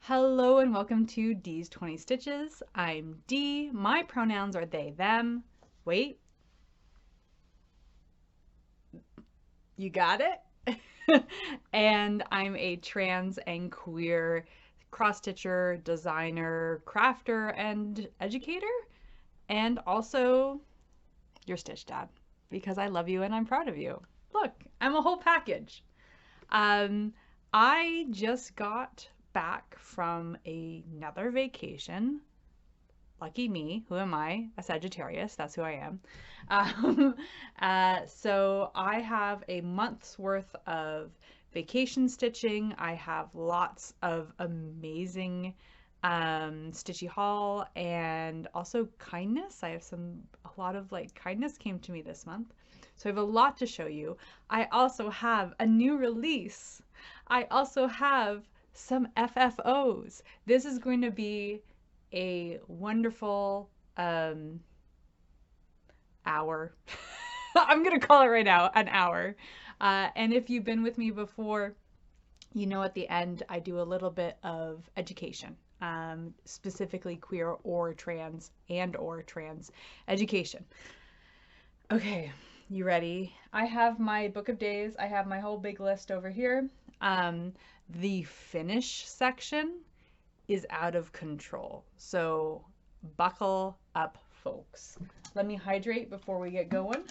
Hello and welcome to Dees20Stitches. I'm Dee. My pronouns are they, them. Wait. You got it? And I'm a trans and queer cross-stitcher, designer, crafter, and educator. And also your stitch dad because I love you and I'm proud of you. Look, I'm a whole package. I just got back from another vacation. Lucky me. Who am I? A Sagittarius. That's who I am. So I have a month's worth of vacation stitching. I have lots of amazing stitchy haul and also kindness. I have a lot of kindness came to me this month. So I have a lot to show you. I also have a new release. I also have some FFOs. This is going to be a wonderful hour. I'm going to call it right now, an hour. And if you've been with me before, you know at the end I do a little bit of education, specifically queer or trans education. Okay, you ready? I have my book of days. I have my whole big list over here. The finish section is out of control. So buckle up, folks. Let me hydrate before we get going.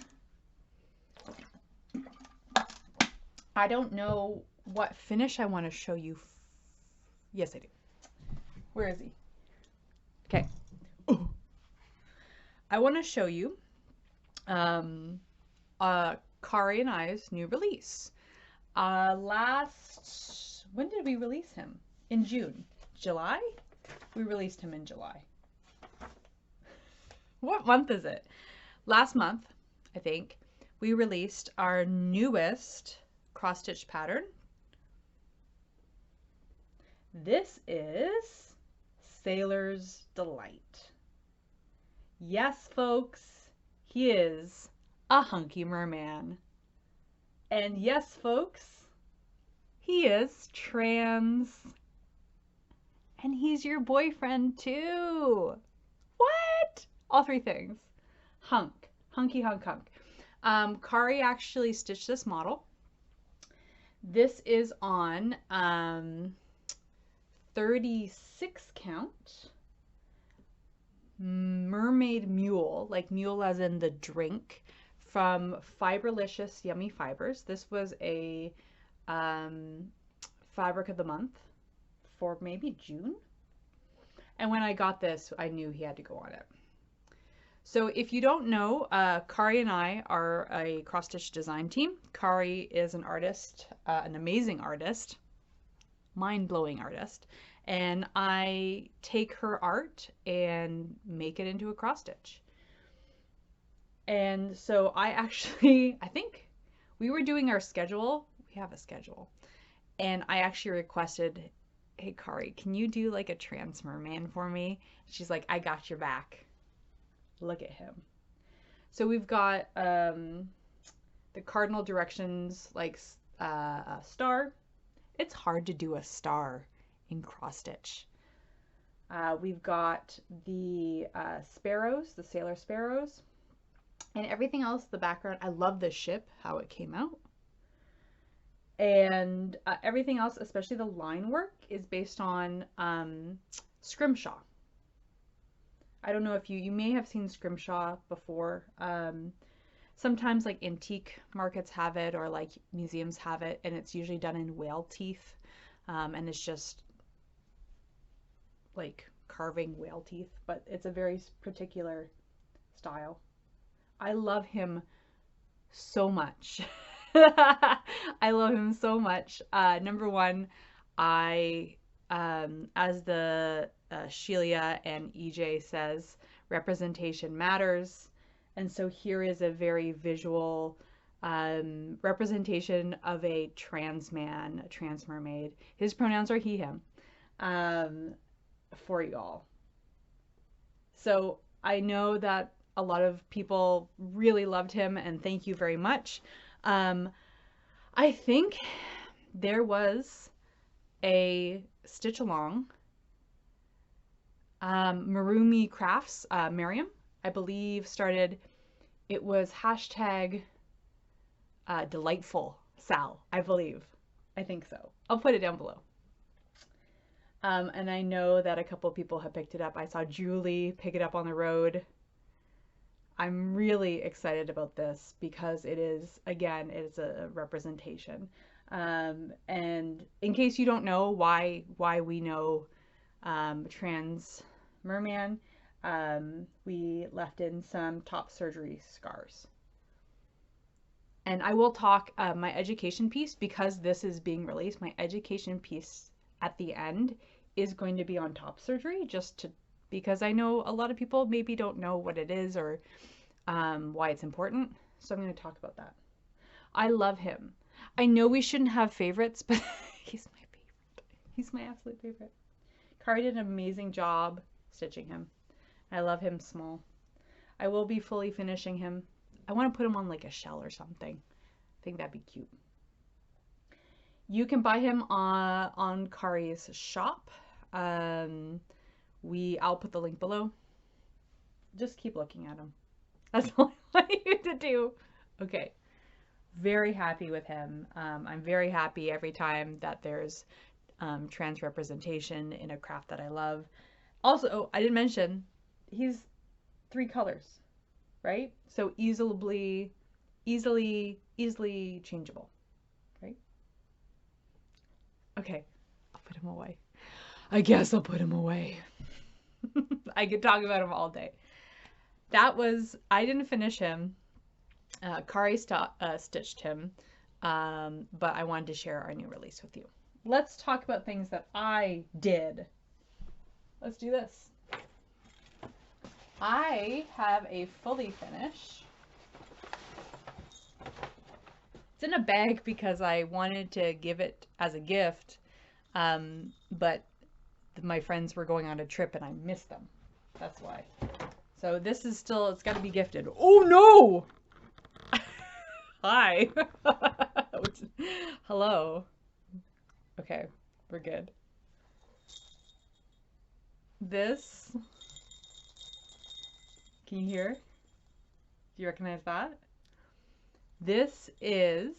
I don't know what finish I want to show you. Yes, I do. Where is he? Okay. Ooh. I want to show you Kari and I's new release. When did we release him? In June. July? We released him in July. What month is it? Last month, I think, we released our newest cross-stitch pattern. This is Sailor's Delight. Yes, folks, he is a hunky merman. And yes, folks, he is trans. And he's your boyfriend too. What? All three things. Hunk. Hunky hunk hunk. Kari actually stitched this model. This is on 36 count. Mermaid Mule, like mule as in the drink, from Fiberlicious Yummy Fibers. This was a fabric of the month for maybe June. And when I got this, I knew he had to go on it. So if you don't know, Kari and I are a cross-stitch design team. Kari is an artist, an amazing artist, mind-blowing artist. And I take her art and make it into a cross-stitch. And so I think we were doing our schedule. We have a schedule. And I actually requested, hey, Kari, can you do like a trans merman for me? She's like, I got your back. Look at him. So we've got the cardinal directions, like a star. It's hard to do a star in cross stitch. We've got the sparrows, the sailor sparrows, and everything else, the background. I love the ship, how it came out. And everything else, especially the line work, is based on scrimshaw. I don't know if you may have seen scrimshaw before. Sometimes like antique markets have it, or like museums have it, and it's usually done in whale teeth. And it's just like carving whale teeth, but it's a very particular style. I love him so much. I love him so much. Number one, as the Sheila and EJ says, representation matters. And so here is a very visual representation of a trans man, a trans mermaid. His pronouns are he, him, for y'all. So I know that a lot of people really loved him, and thank you very much. I think there was a stitch along Marumi Crafts, Miriam, I believe started, it was hashtag delightful Sal, I believe. I think so. I'll put it down below. And I know that a couple of people have picked it up. I saw Julie pick it up on the road. I'm really excited about this because it is, again, it is a representation. And in case you don't know why we know trans merman, we left in some top surgery scars. And I will talk my education piece, because this is being released, my education piece at the end is going to be on top surgery, because I know a lot of people maybe don't know what it is or why it's important. So I'm going to talk about that. I love him. I know we shouldn't have favorites, but he's my favorite. He's my absolute favorite. Kari did an amazing job stitching him. I love him small. I will be fully finishing him. I want to put him on like a shell or something. I think that'd be cute. You can buy him on Kari's shop. I'll put the link below. Just keep looking at him. That's all I want you to do. Okay. Very happy with him. I'm very happy every time that there's trans representation in a craft that I love. Also, I didn't mention, he's 3 colors, right? So easily changeable, right? Okay, I'll put him away. I guess I'll put him away. I could talk about him all day. I didn't finish him. Kari stitched him, but I wanted to share our new release with you. Let's talk about things that I did. Let's do this. I have a fully finish. It's in a bag because I wanted to give it as a gift, but my friends were going on a trip and I missed them. That's why. So this is still, it's got to be gifted. Oh no! Hi. Hello. Okay, we're good. This, can you hear? Do you recognize that? This is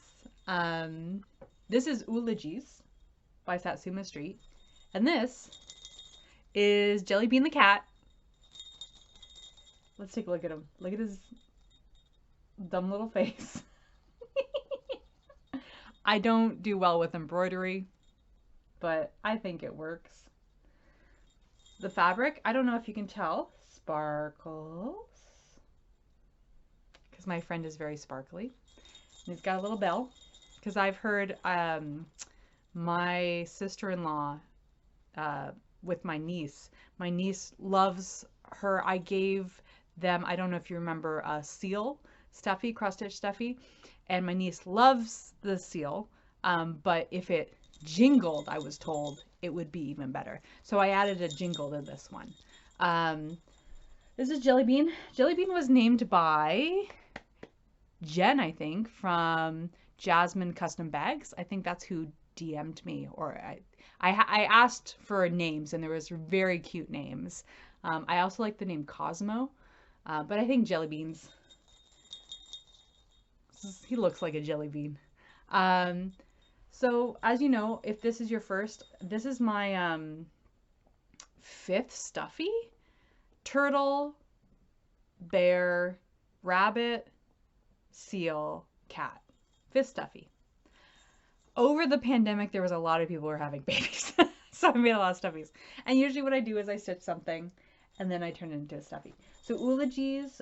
Oology's by Satsuma Street. And this is JellyBean the cat. Let's take a look at him. Look at his dumb little face. I don't do well with embroidery, but I think it works. The fabric, I don't know if you can tell, sparkles. Because my friend is very sparkly. And he's got a little bell. Because I've heard my sister-in-law with my niece loves her. I gave them, I don't know if you remember, a seal, Stuffy, cross-stitch Stuffy. And my niece loves the seal, but if it jingled, I was told, it would be even better. So I added a jingle to this one. This is JellyBean. JellyBean was named by Jen, I think, from Jasmine Custom Bags. I think that's who DM'd me, or I asked for names, and there was very cute names. I also like the name Cosmo, but I think JellyBean's, he looks like a jelly bean. So as you know, if this is your first, this is my 5th Stuffy. Turtle, bear, rabbit, seal, cat. 5th Stuffy. Over the pandemic, there was a lot of people who were having babies. So I made a lot of Stuffies. And usually what I do is I stitch something and then I turn it into a Stuffy. So Oology's,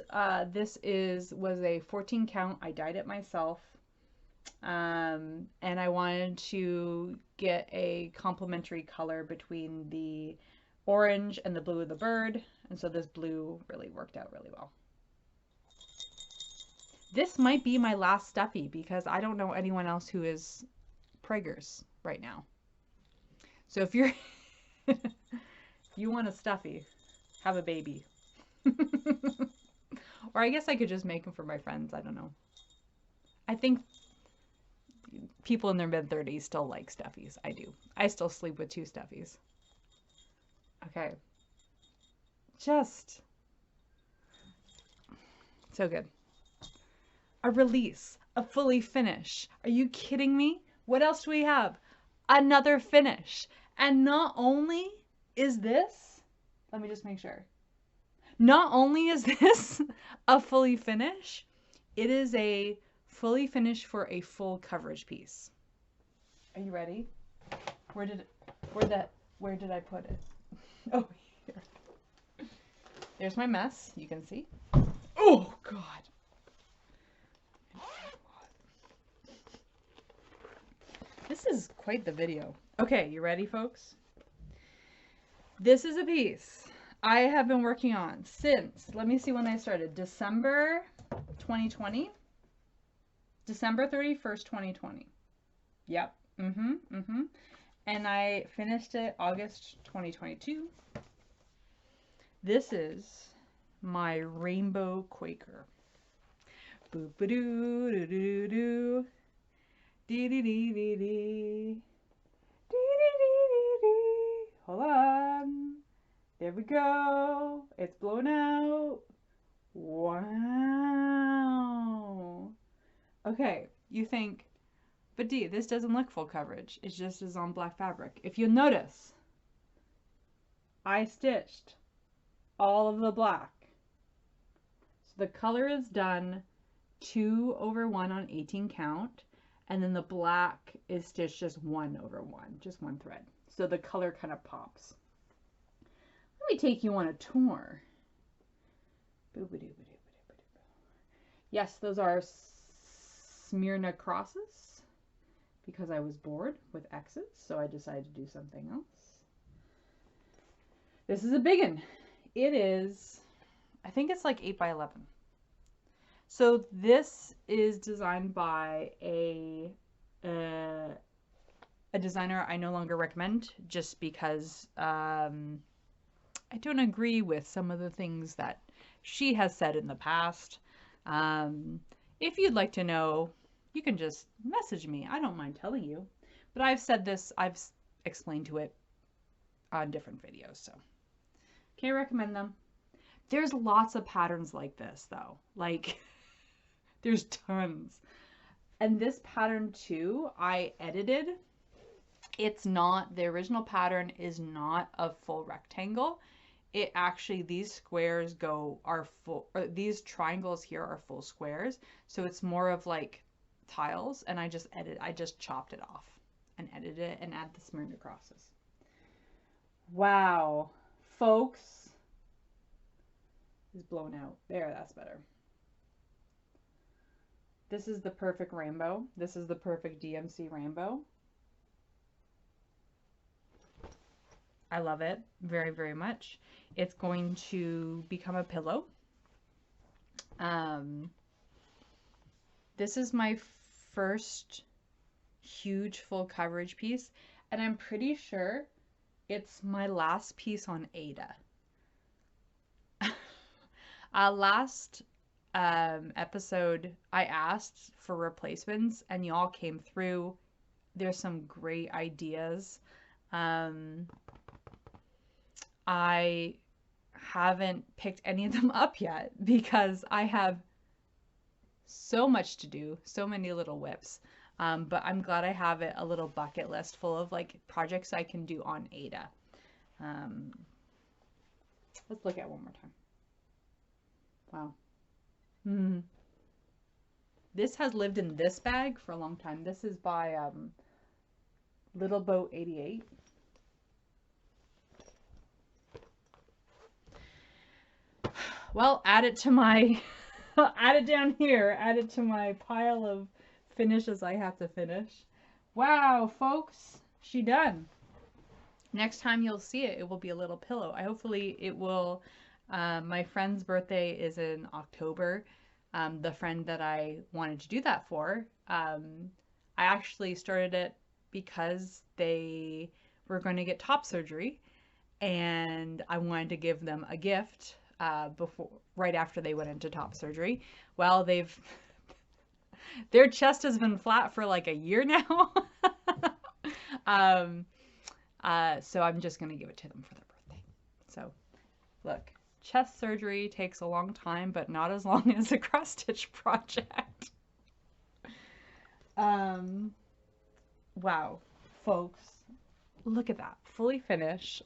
this was a 14 count. I dyed it myself. And I wanted to get a complementary color between the orange and the blue of the bird. And so this blue really worked out really well. This might be my last Stuffy because I don't know anyone else who is preggers right now. So if you're, if you want a Stuffy, have a baby. Or I guess I could just make them for my friends. I don't know. I think people in their mid-30s still like Stuffies. I do. I still sleep with 2 Stuffies. Okay. Just so good. A release, a fully finish. Are you kidding me? What else do we have? Another finish. And not only is this, let me just make sure. Not only is this a fully finish, it is a fully finish for a full coverage piece. Are you ready? Where did I put it? Oh, here. There's my mess, you can see. Oh, God. This is quite the video. Okay, you ready, folks? This is a piece I have been working on since, let me see when I started, December 2020. December 31st, 2020. Yep. And I finished it August 2022. This is my rainbow Quaker. Boop ba doo doo doo doo. Dee dee dee dee dee. Dee dee dee dee dee. Hold on. There we go. It's blown out. Wow. Okay, you think, but Dee, this doesn't look full coverage. It just is on black fabric. If you'll notice, I stitched all of the black. So the color is done 2/1 on 18 count, and then the black is stitched just 1/1, just one thread. So the color kind of pops. Let me take you on a tour. Yes, those are Smyrna crosses because I was bored with X's, so I decided to do something else. This is a big one. It is, I think it's like 8 by 11. So this is designed by a designer I no longer recommend just because I don't agree with some of the things that she has said in the past. If you'd like to know, you can just message me. I don't mind telling you. But I've said this, I've explained to it on different videos, so can't recommend them. There's lots of patterns like this, though. Like, there's tons. And this pattern, too, I edited. It's not, the original pattern is not a full rectangle. It actually, these squares are full, or these triangles here are full squares. So it's more of like tiles, and I just chopped it off and edited it and add the Smyrna crosses. Wow, folks, is blown out. There, that's better. This is the perfect rainbow. This is the perfect DMC rainbow. I love it very, very much. It's going to become a pillow. This is my first huge full coverage piece, and I'm pretty sure it's my last piece on Ada. Last episode, I asked for replacements, and y'all came through. There's some great ideas. I haven't picked any of them up yet because I have so much to do, so many little whips. But I'm glad I have a little bucket list full of like projects I can do on Ada. Let's look at it one more time. Wow. This has lived in this bag for a long time. This is by Little Boat 88. Well, add it to my, add it down here, add it to my pile of finishes I have to finish. Wow, folks, she done. Next time you'll see it, it will be a little pillow. Hopefully it will, my friend's birthday is in October. The friend that I wanted to do that for, I actually started it because they were going to get top surgery, and I wanted to give them a gift right after they went into top surgery. Well, their chest has been flat for like a year now. So I'm just gonna give it to them for their birthday. So look, Chest surgery takes a long time, but not as long as a cross stitch project. Wow, folks, look at that, fully finished.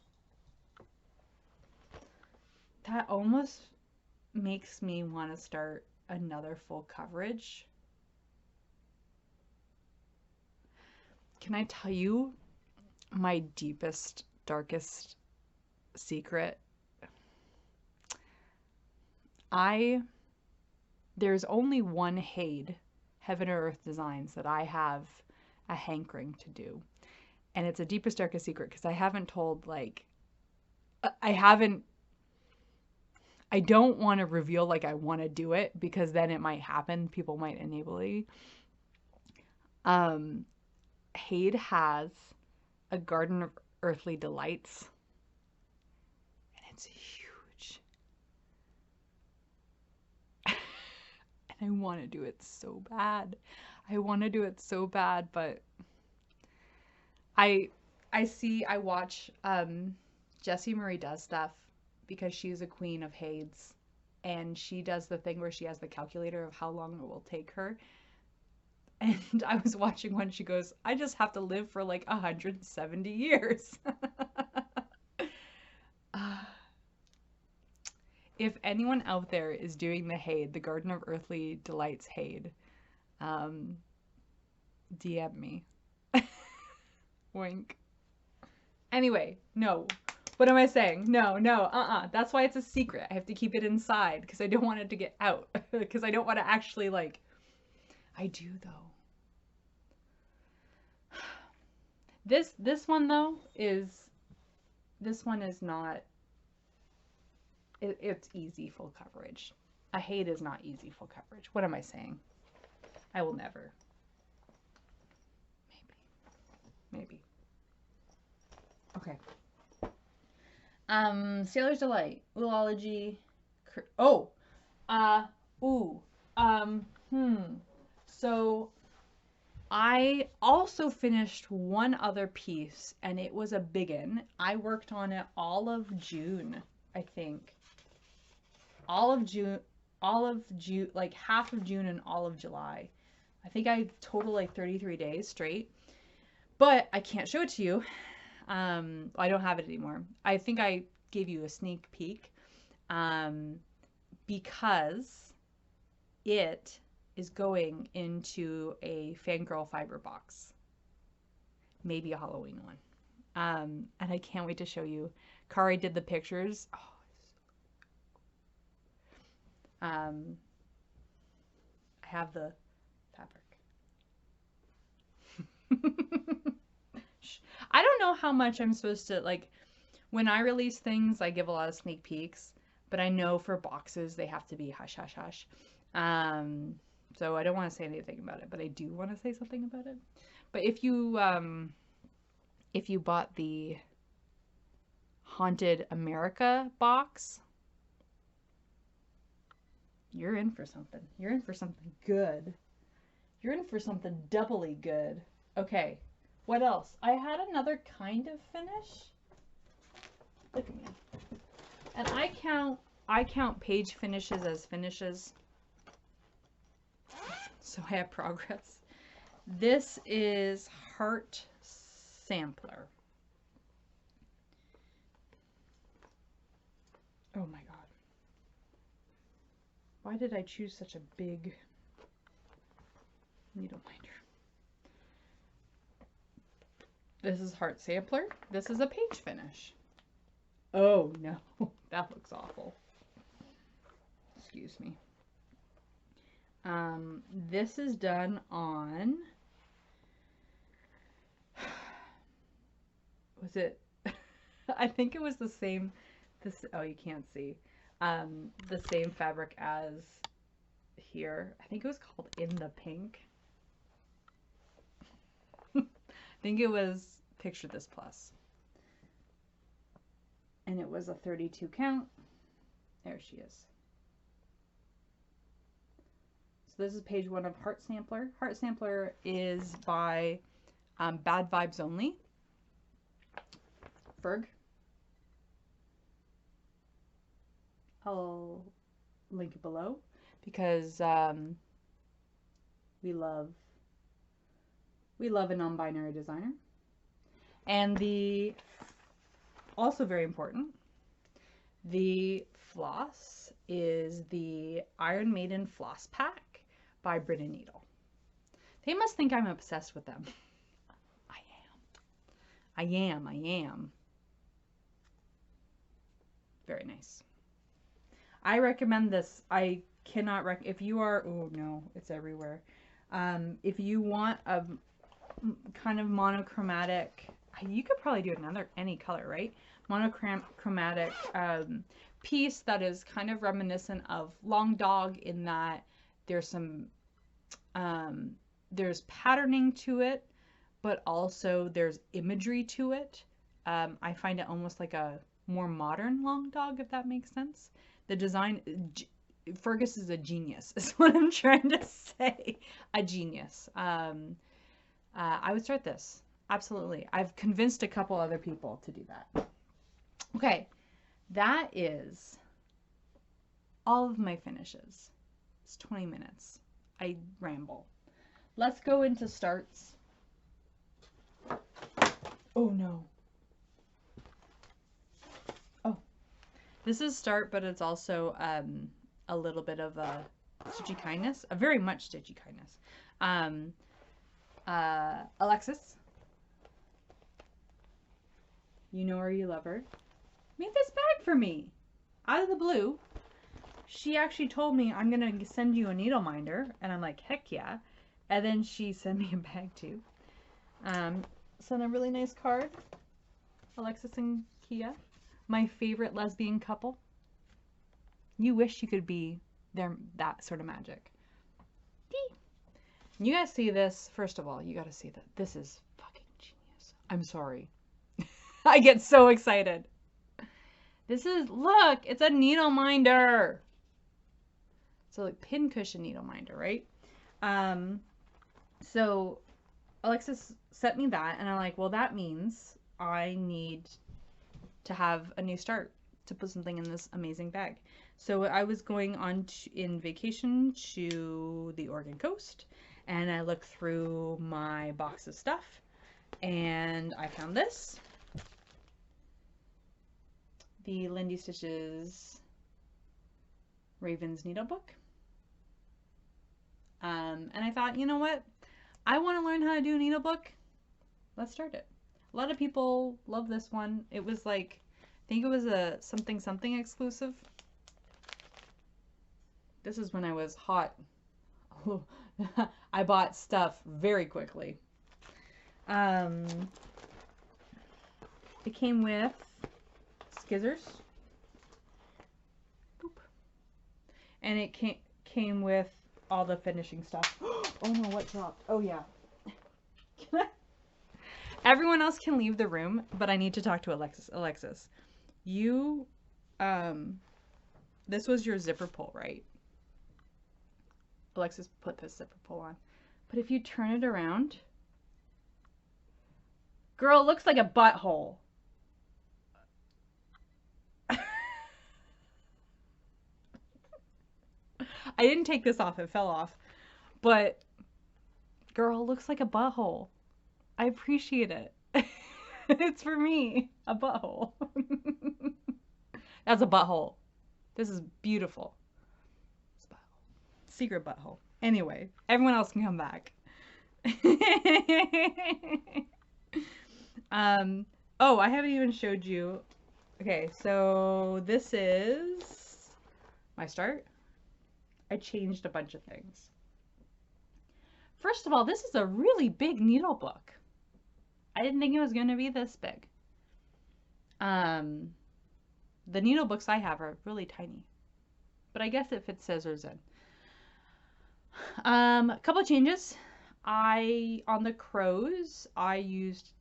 That almost makes me want to start another full coverage. Can I tell you my deepest, darkest secret? There's only one Hade, Heaven or Earth Designs, that I have a hankering to do. And it's a deepest, darkest secret because I haven't told, like, I don't want to reveal, like, I want to do it because then it might happen. People might enable it. Hade has a Garden of Earthly Delights. And it's huge. And I want to do it so bad. I want to do it so bad, but I watch Jessi Marie does stuff because she's a queen of Hades, and she does the thing where she has the calculator of how long it will take her. And I was watching one, she goes, I just have to live for like 170 years. If anyone out there is doing the Hade, the Garden of Earthly Delights Hade, DM me. Wink. Anyway, no. What am I saying? No. That's why it's a secret. I have to keep it inside because I don't want it to get out. Because I don't want to actually, like... I do, though. This one, though, is... This one is not... It's easy full coverage. A Hade is not easy full coverage. What am I saying? I will never. Maybe. Okay. Sailor's Delight. Oology. So I also finished one other piece, and it was a biggin. I worked on it all of June, I think. All of June, like half of June and all of July. I think I total like 33 days straight. But I can't show it to you. I don't have it anymore. I think I gave you a sneak peek because it is going into a Fangirl fiber box. Maybe a Halloween one. And I can't wait to show you. Kari did the pictures. Oh, I have the fabric. I don't know how much I'm supposed to, like, when I release things, I give a lot of sneak peeks, but I know for boxes, they have to be hush, hush, hush. So I don't want to say anything about it, but I do want to say something about it. But if you bought the Haunted America box, you're in for something. You're in for something good. You're in for something doubly good. Okay, what else? I had another kind of finish. Look at me. And I count page finishes as finishes. So I have progress. This is Heart Sampler. Oh my god. Why did I choose such a big needle minder? This is Heart Sampler. This is a page finish. Oh no, that looks awful. Excuse me. This is done on, was it, I think it was the same, oh, you can't see, the same fabric as here. I think it was called In the Pink. I think it was Picture This Plus. And it was a 32 count. There she is. So this is page 1 of Heart Sampler. Heart Sampler is by Bad Vibes Only. Ferg. I'll link it below because we love a non-binary designer. And also very important, the floss is the Iron Maiden Floss Pack by Brit and Needle. They must think I'm obsessed with them. I am. Very nice. I recommend this. I cannot if you are, oh no, it's everywhere. If you want a kind of monochromatic, you could probably do any color, right? Monochromatic piece that is kind of reminiscent of Long Dog in that there's some there's patterning to it, but also there's imagery to it. I find it almost like a more modern Long Dog, if that makes sense. The design, Fergus is a genius, is what I'm trying to say. A genius. I would start this. Absolutely. I've convinced a couple other people to do that. Okay. That is all of my finishes. It's 20 minutes. I ramble. Let's go into starts. Oh no. Oh. This is start, but it's also a little bit of a stitchy kindness. A very much stitchy kindness. Alexis. You know her, you love her. Made this bag for me. Out of the blue. She actually told me, I'm going to send you a needle minder. And I'm like, heck yeah. And then she sent me a bag too. Sent a really nice card. Alexis and Kia. My favorite lesbian couple. You wish you could be that sort of magic. You guys see this. First of all, you gotta see that. This is fucking genius. I'm sorry. I get so excited. This is, look, it's a needle minder. So like pin cushion needle minder, right? So Alexis sent me that and I'm like, well, that means I need to have a new start to put something in this amazing bag. So I was going on in vacation to the Oregon coast and I looked through my box of stuff and I found this. The JellyBean Raven's Needle Book. And I thought, you know what? I want to learn how to do a needle book. Let's start it. A lot of people love this one. It was like, I think it was a something exclusive. This is when I was hot. I bought stuff very quickly. It came with scissors. Boop. And it came with all the finishing stuff. Oh no, what dropped? Oh yeah. Everyone else can leave the room, but I need to talk to Alexis. Alexis, you, this was your zipper pull, right? Alexis put this zipper pull on. But if you turn it around, girl, it looks like a butthole. I didn't take this off, it fell off. But, girl, it looks like a butthole. I appreciate it. It's for me, a butthole. That's a butthole. This is beautiful. It's a butthole. Secret butthole. Anyway, everyone else can come back. Oh, I haven't even showed you. Okay, so this is my start. I changed a bunch of things. First of all, this is a really big needle book. I didn't think it was going to be this big. The needle books I have are really tiny, but I guess it fits scissors in. A couple of changes. On the crows, I used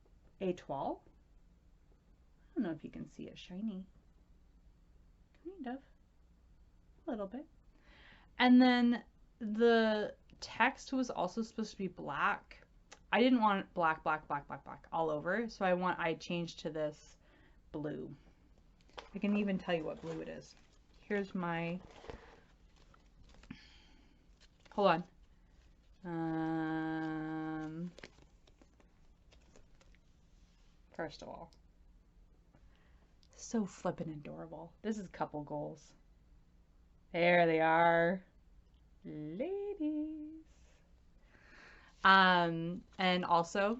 a toile. I don't know if you can see it shiny. Kind of. A little bit. And then the text was also supposed to be black. I didn't want black all over, so I changed to this blue. I can even tell you what blue it is. here's my, hold on. First of all, so flippin' adorable. This is couple goals. There they are, ladies. And also,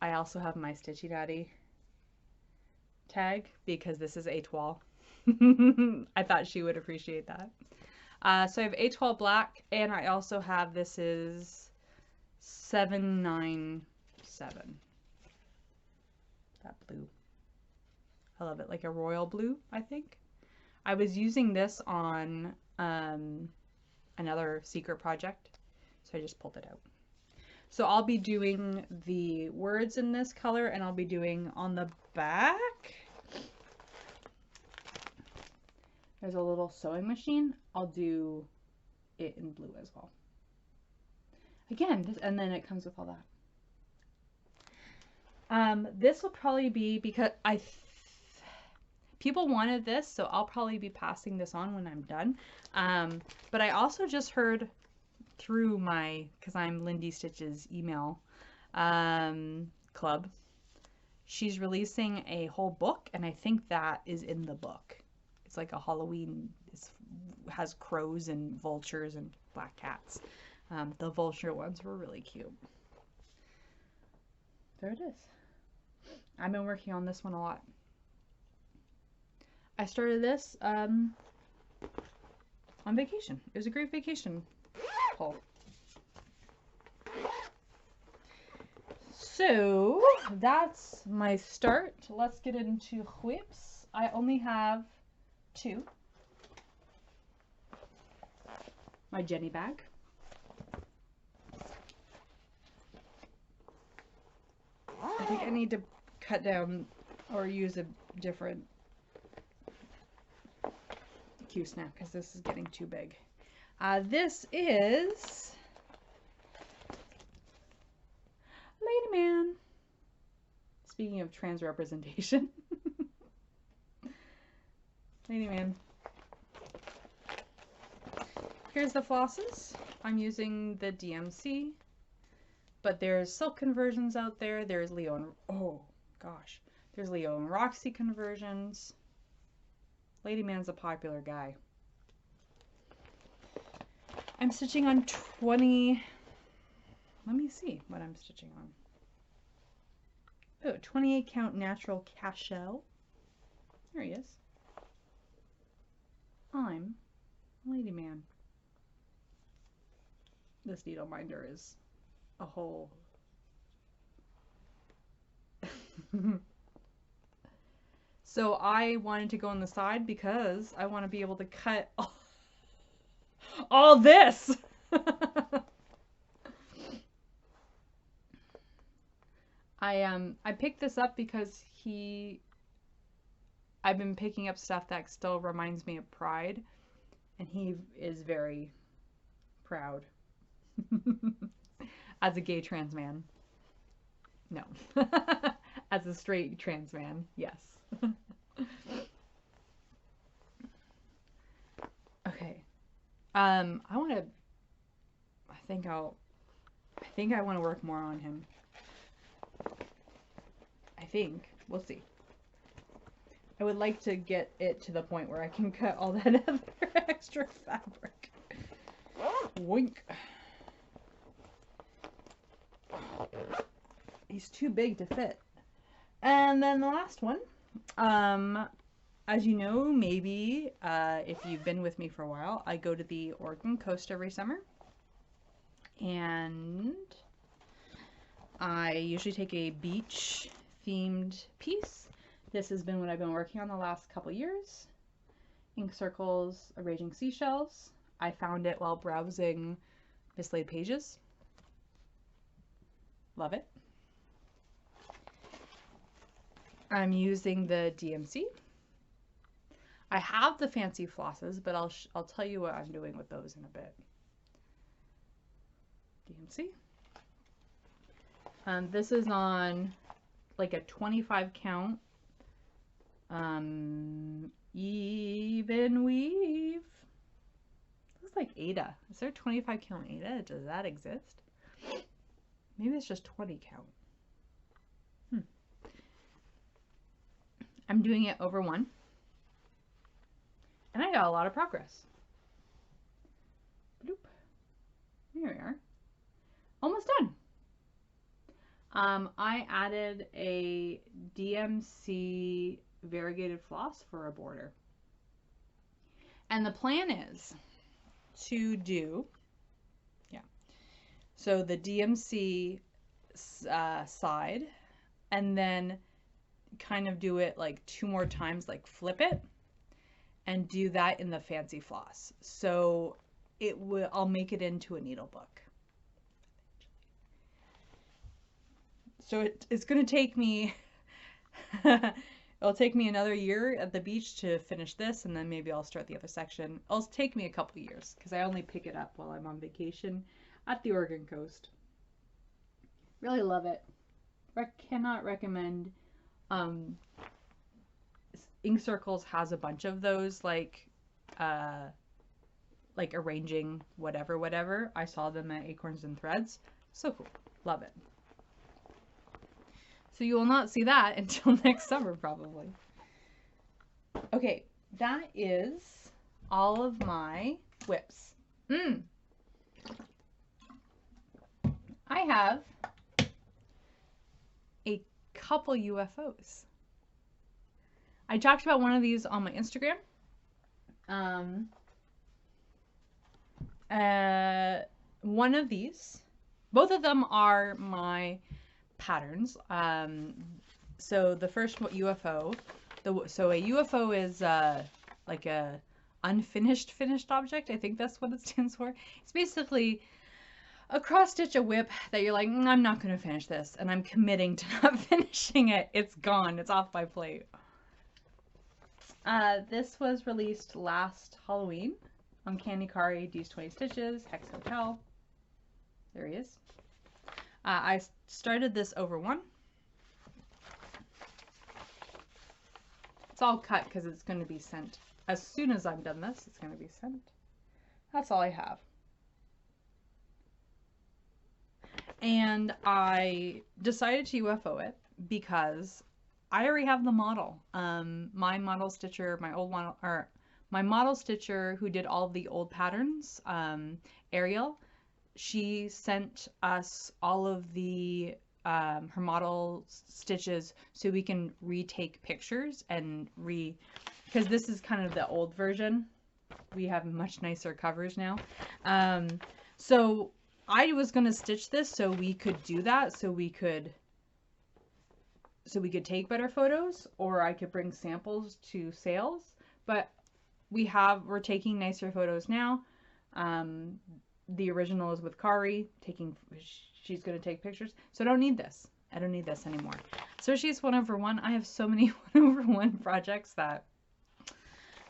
I also have my Stitchy Daddy tag because this is A12. I thought she would appreciate that. So I have A12 black, and I also have, this is 797. That blue. I love it, like a royal blue, I think. I was using this on another secret project, so I just pulled it out. So I'll be doing the words in this color, and I'll be doing on the back, there's a little sewing machine. I'll do it in blue as well. Again, and then it comes with all that. This will probably be, because people wanted this, so I'll probably be passing this on when I'm done. But I also just heard through my, because I'm Lindy Stitches email club, she's releasing a whole book, and I think that is in the book. It's like a Halloween, it has crows and vultures and black cats. The vulture ones were really cute. There it is. I've been working on this one a lot. I started this on vacation. It was a great vacation pull. So that's my start. Let's get into whips. I only have 2. My Jenny bag. I think I need to cut down or use a different Q snap because this is getting too big. This is Lady Man. Speaking of trans representation. Lady Man. Here's the flosses. I'm using the DMC, but there's silk conversions out there. There's Leo and, oh gosh, there's Leo and Roxy conversions. Lady Man's a popular guy. I'm stitching on 20, let me see what I'm stitching on. Oh, 28 count natural cashel. There he is. I'm Lady Man. This needle minder is a whole so I wanted to go on the side because I want to be able to cut all this. I picked this up because I've been picking up stuff that still reminds me of Pride, and he is very proud. As a gay trans man. No. As a straight trans man, yes. Okay. I think I want to work more on him. I think. We'll see. I would like to get it to the point where I can cut all that other extra fabric. Wink. He's too big to fit. And then the last one, as you know, maybe if you've been with me for a while, I go to the Oregon coast every summer, and I usually take a beach themed piece. This has been what I've been working on the last couple years. Ink Circles, A Raging Seashells. I found it while browsing Mislaid Pages. Love it. I'm using the DMC. I have the fancy flosses, but I'll tell you what I'm doing with those in a bit. DMC. This is on like a 25 count Even weave. Looks like Ada. Is there 25 count Ada? Does that exist? Maybe it's just 20 count. I'm doing it over 1. And I got a lot of progress. Bloop. Here we are. Almost done. I added a DMC variegated floss for a border. And the plan is to do, so the DMC side, and then kind of do it like 2 more times, like flip it, and do that in the fancy floss. So I'll make it into a needle book. So it's going to take me, it'll take me another year at the beach to finish this, and then maybe I'll start the other section. It'll take me a couple years because I only pick it up while I'm on vacation at the Oregon coast. Really love it. Cannot recommend. Ink Circles has a bunch of those, like arranging whatever. I saw them at Acorns and Threads. So cool. Love it. So you will not see that until next summer, probably. Okay, that is all of my whips. I have a couple UFOs. I talked about one of these on my Instagram. One of these, both of them are my patterns. So the first UFO, so a UFO is like a finished object. I think that's what it stands for. It's basically a cross stitch a whip that you're like, I'm not going to finish this, and I'm committing to not finishing it. It's gone. It's off my plate. This was released last Halloween on Candy Kari, Dees20Stitches, Hex Hotel. There he is. I started this over 1. It's all cut because it's going to be sent. As soon as I'm done this, it's going to be sent. That's all I have. And I decided to UFO it because I already have the model. My model stitcher, my model stitcher who did all of the old patterns, Ariel, she sent us all of the her model stitches so we can retake pictures and because this is kind of the old version. We have much nicer covers now. So I was going to stitch this so we could do that, so we could take better photos, or I could bring samples to sales, but we're taking nicer photos now. The original is with Kari she's going to take pictures, so I don't need this. I don't need this anymore. So she's 1/1. I have so many 1/1 projects that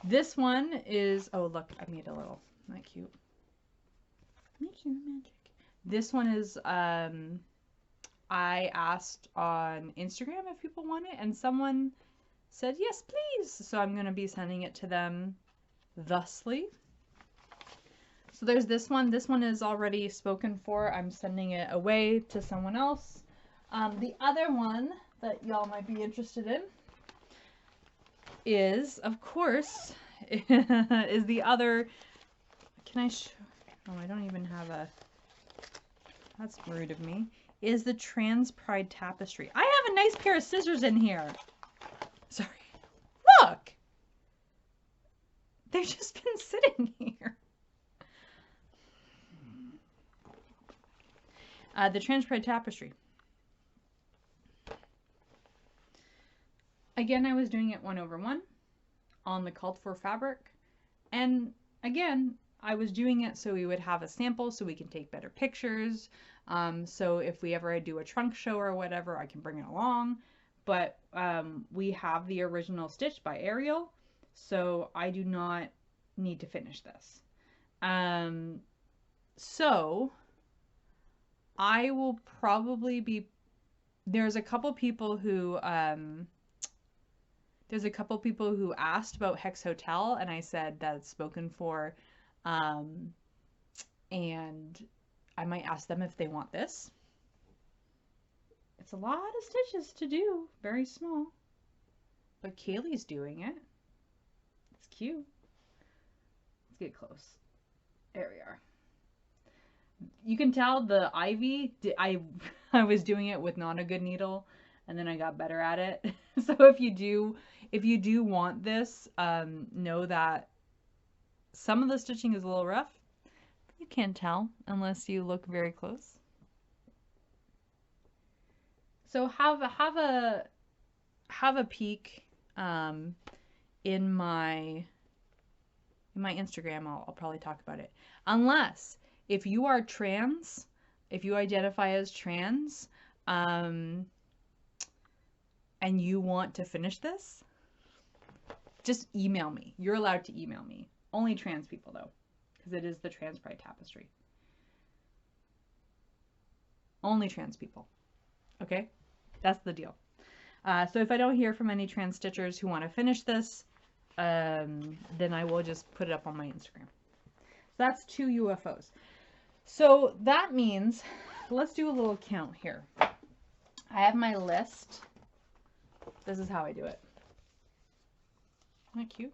this one is, oh look, I made a little, not cute. Make your magic. This one is, I asked on Instagram if people want it, and someone said, yes, please. So I'm going to be sending it to them thusly. So there's this one. This one is already spoken for. I'm sending it away to someone else. The other one that y'all might be interested in is, of course, is the other, can I show? Oh, I don't even have a, that's rude of me, is the Trans Pride Tapestry. I have a nice pair of scissors in here. Sorry. Look! They've just been sitting here. The Trans Pride Tapestry. Again, I was doing it 1/1 on the called for fabric. And again, I was doing it so we would have a sample so we can take better pictures. So if we ever do a trunk show or whatever, I can bring it along. But we have the original stitch by Ariel, so I do not need to finish this. So I will probably be, there's a couple people who, There's a couple people who asked about Hex Hotel, and I said that it's spoken for, and I might ask them if they want this. It's a lot of stitches to do, very small, but Kaylee's doing it. It's cute. Let's get close. There we are. You can tell the ivy, I was doing it with not a good needle, and then I got better at it. So if you do want this, know that some of the stitching is a little rough. You can't tell unless you look very close. So have a peek in my Instagram. I'll probably talk about it. Unless if you are trans, if you identify as trans, and you want to finish this, just email me. You're allowed to email me. Only trans people though, because it is the Trans Pride Tapestry. Only trans people. Okay? That's the deal. So if I don't hear from any trans stitchers who want to finish this, then I will just put it up on my Instagram. So that's 2 UFOs. So that means, let's do a little count here. I have my list. This is how I do it. Isn't that cute?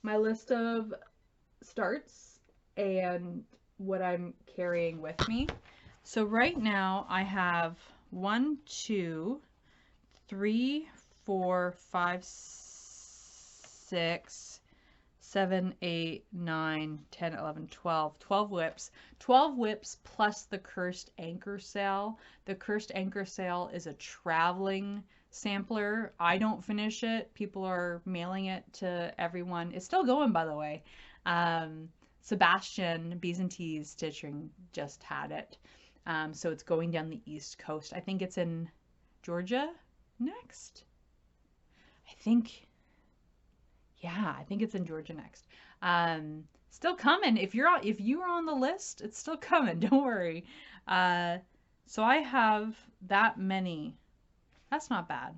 My list of starts and what I'm carrying with me. So right now I have 1, 2, 3, 4, 5, 6, 7, 8, 9, 10, 11, 12. 12 whips. 12 whips plus the Cursed Anchor Sail. The Cursed Anchor Sail is a traveling sampler. I don't finish it. People are mailing it to everyone. It's still going, by the way. Sebastian, Dees20Stitches Stitching just had it. So it's going down the East Coast. I think it's in Georgia next. I think it's in Georgia next. Still coming. If you are on the list, it's still coming. Don't worry. So I have that many. That's not bad.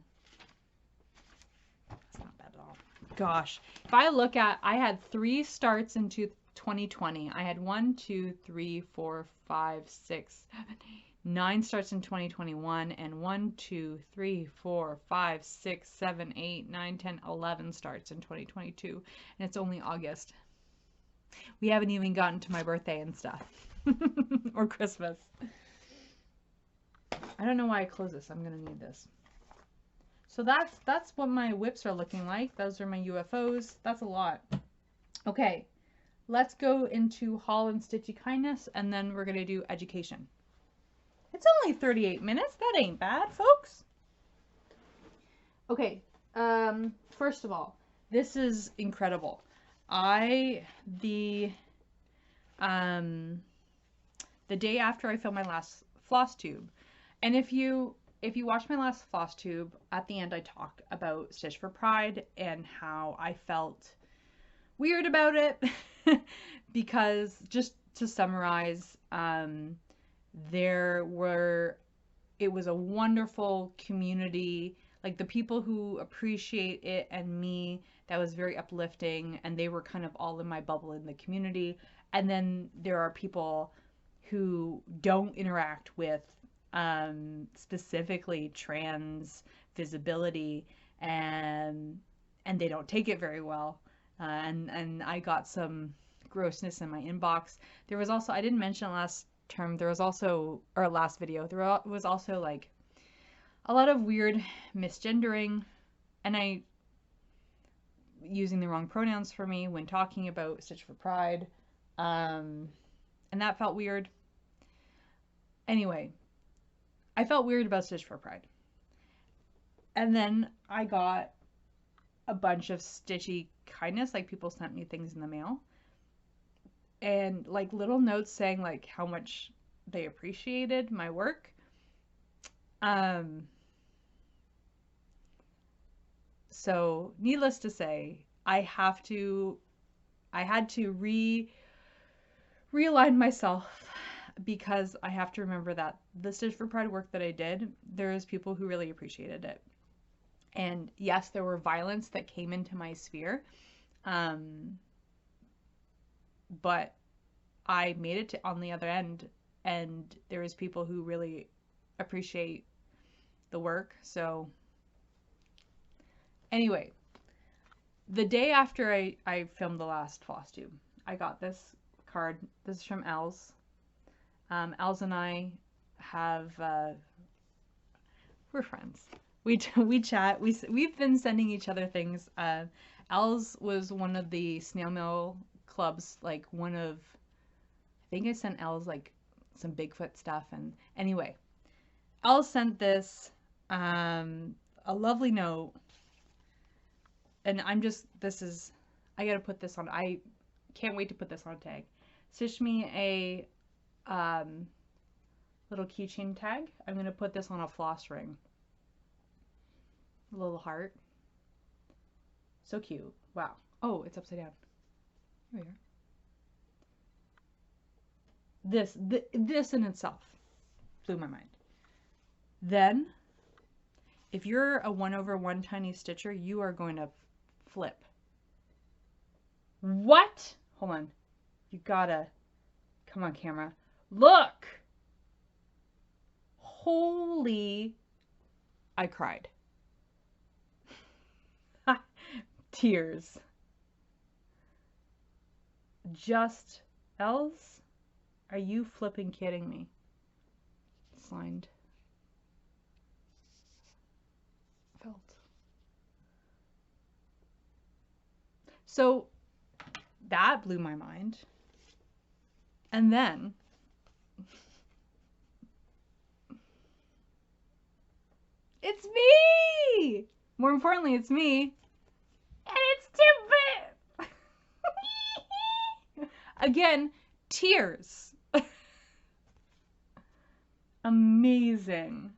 That's not bad at all. Gosh, if I look at, I had 3 starts into 2020. I had 1, 2, 3, 4, 5, 6, 7, 8, 9 starts in 2021, and 1, 2, 3, 4, 5, 6, 7, 8, 9, 10, 11 starts in 2022, and it's only August. We haven't even gotten to my birthday and stuff. Or Christmas. I don't know why I closed this. I'm gonna need this. So that's what my whips are looking like. Those are my UFOs. That's a lot. Okay, let's go into haul and stitchy kindness, and then we're gonna do education. It's only 38 minutes. That ain't bad, folks. Okay, first of all, this is incredible. The day after I filmed my last Flosstube, and if you watch my last Flosstube, at the end I talk about Stitch for Pride and how I felt weird about it because, just to summarize, it was a wonderful community. Like, the people who appreciate it and me, that was very uplifting, and they were kind of all in my bubble in the community. And then there are people who don't interact with specifically trans visibility, and they don't take it very well. And I got some grossness in my inbox. There was also, I didn't mention it last term, there was also, or last video, there was also like a lot of weird misgendering, and I using the wrong pronouns for me when talking about Stitch for Pride, and that felt weird. Anyway, I felt weird about Stitch for Pride. And then I got a bunch of stitchy kindness, like people sent me things in the mail, and like little notes saying like how much they appreciated my work. So needless to say, I had to realign myself, because I have to remember that the Stitch for Pride work that I did, there's people who really appreciated it. And yes, there were violence that came into my sphere. But I made it to on the other end, and there was people who really appreciate the work. So anyway, the day after I filmed the last Flosstube, I got this card. This is from Elles. Elles and I have we're friends. We chat. We've been sending each other things. Elles was one of the snail mail clubs. Like one of, I think I sent Elles like some Bigfoot stuff. And anyway, Elles sent this a lovely note. And I gotta put this on. I can't wait to put this on a tag. Stitched me a little keychain tag. I'm gonna put this on a floss ring. A little heart. So cute. Wow. Oh, it's upside down. Here we are. This in itself blew my mind. Then, if you're a 1/1 tiny stitcher, you are going to flip. What? Hold on. You gotta. Come on, camera. Look! Holy. I cried. Tears. Just Elles? Are you flipping kidding me? Signed. Felt. So that blew my mind. And then it's me! More importantly, it's me. And it's too big! Again, tears. Amazing.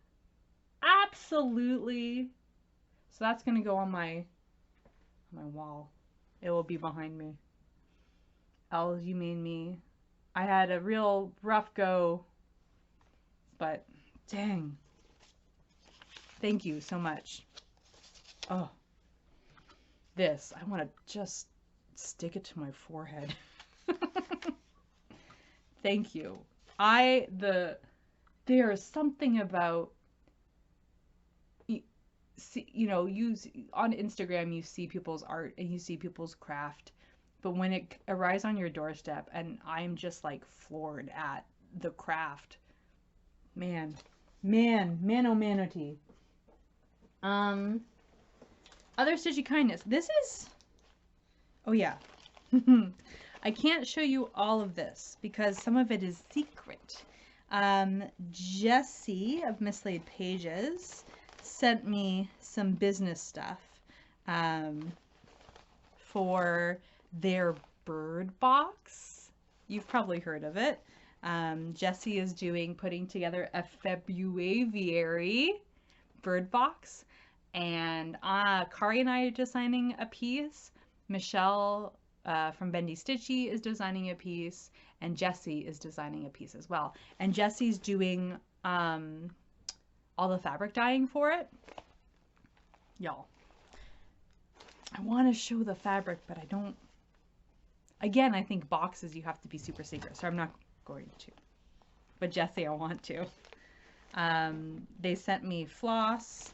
Absolutely. So that's gonna go on my wall. It will be behind me. Elles, you made me. I had a real rough go, but dang. Thank you so much. Oh, this, I want to just stick it to my forehead. Thank you. There's something about, you know, on Instagram, you see people's art and you see people's craft, but when it arrives on your doorstep, and I'm just like floored at the craft. Man, oh manity. Other Stitchy kindness. This is, oh yeah. I can't show you all of this because some of it is secret. Jessi of Mislaid Pages sent me some business stuff for their bird box. You've probably heard of it. Jessi is putting together a February bird box, and Kari and I are designing a piece. Michelle from Bendy Stitchy is designing a piece, and Jessi is designing a piece as well. And Jessi's doing all the fabric dyeing for it. Y'all, I want to show the fabric, but I don't. Again, I think boxes you have to be super secret, so I'm not going to. But Jessi, I want to. They sent me floss,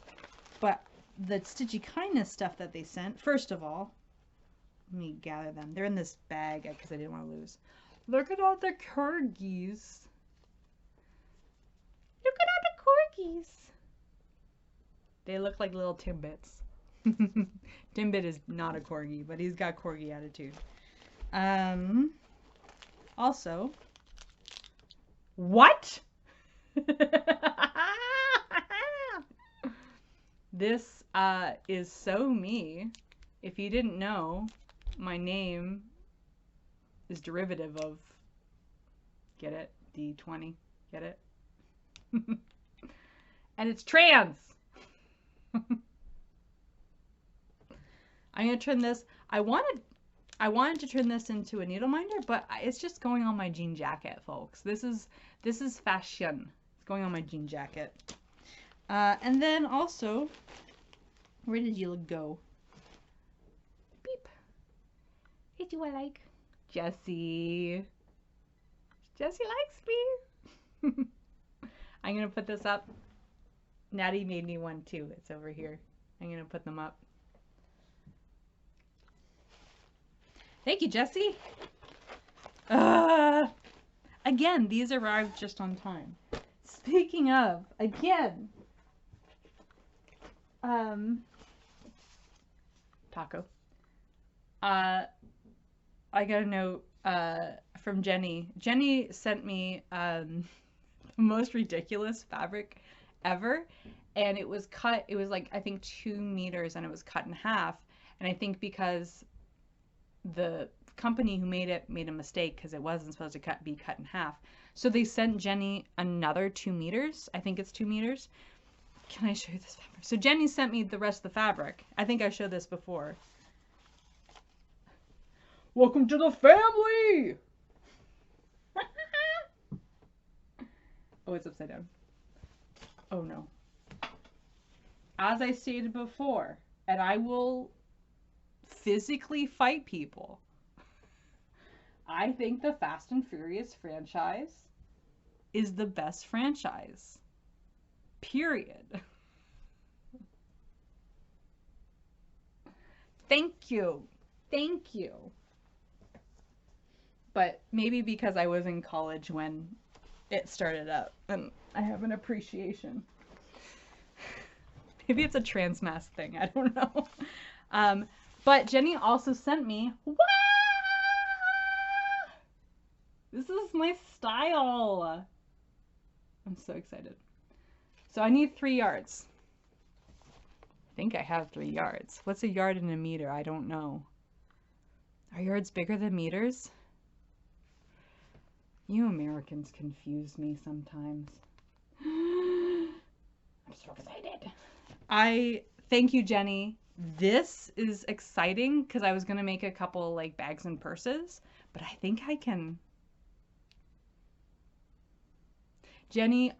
but the Stitchy kindness stuff that they sent, first of all, let me gather them. They're in this bag because I didn't want to lose. Look at all the corgis. Look at all the corgis. They look like little Timbits. Timbit is not a corgi, but he's got corgi attitude. Also, what? This is so me. If you didn't know, my name is derivative of, get it? D20, get it? And it's trans. I'm gonna turn this, I wanted to turn this into a needle minder, but it's just going on my jean jacket, folks. This is fashion. It's going on my jean jacket. And then also, Where did you go? Beep. Hey, do I like Jessi? Jessi likes me. I'm gonna put this up. Natty made me one too. It's over here. I'm gonna put them up. Thank you, Jessi. Again, these arrived just on time. Speaking of, again, taco. I got a note from Jenny. Jenny sent me the most ridiculous fabric ever, and it was cut. It was like I think 2 meters, and it was cut in half. And I think because the company who made it made a mistake because it wasn't supposed to be cut in half. So they sent Jenny another 2 meters. I think it's 2 meters. Can I show you this fabric? So Jenny sent me the rest of the fabric. I think I showed this before. Welcome to the family! Oh, it's upside down. Oh no. As I stated before, and I will physically fight people, I think the Fast and Furious franchise is the best franchise. Period. Thank you. Thank you. But maybe because I was in college when it started up and I have an appreciation. Maybe it's a trans mass thing. I don't know. But Jenny also sent me, wow! This is my style. I'm so excited. So I need 3 yards. I think I have 3 yards. What's a yard in a meter? I don't know. Are yards bigger than meters? You Americans confuse me sometimes. I'm so excited. Thank you, Jenny. This is exciting because I was going to make a couple like bags and purses, but I think I can. Jenny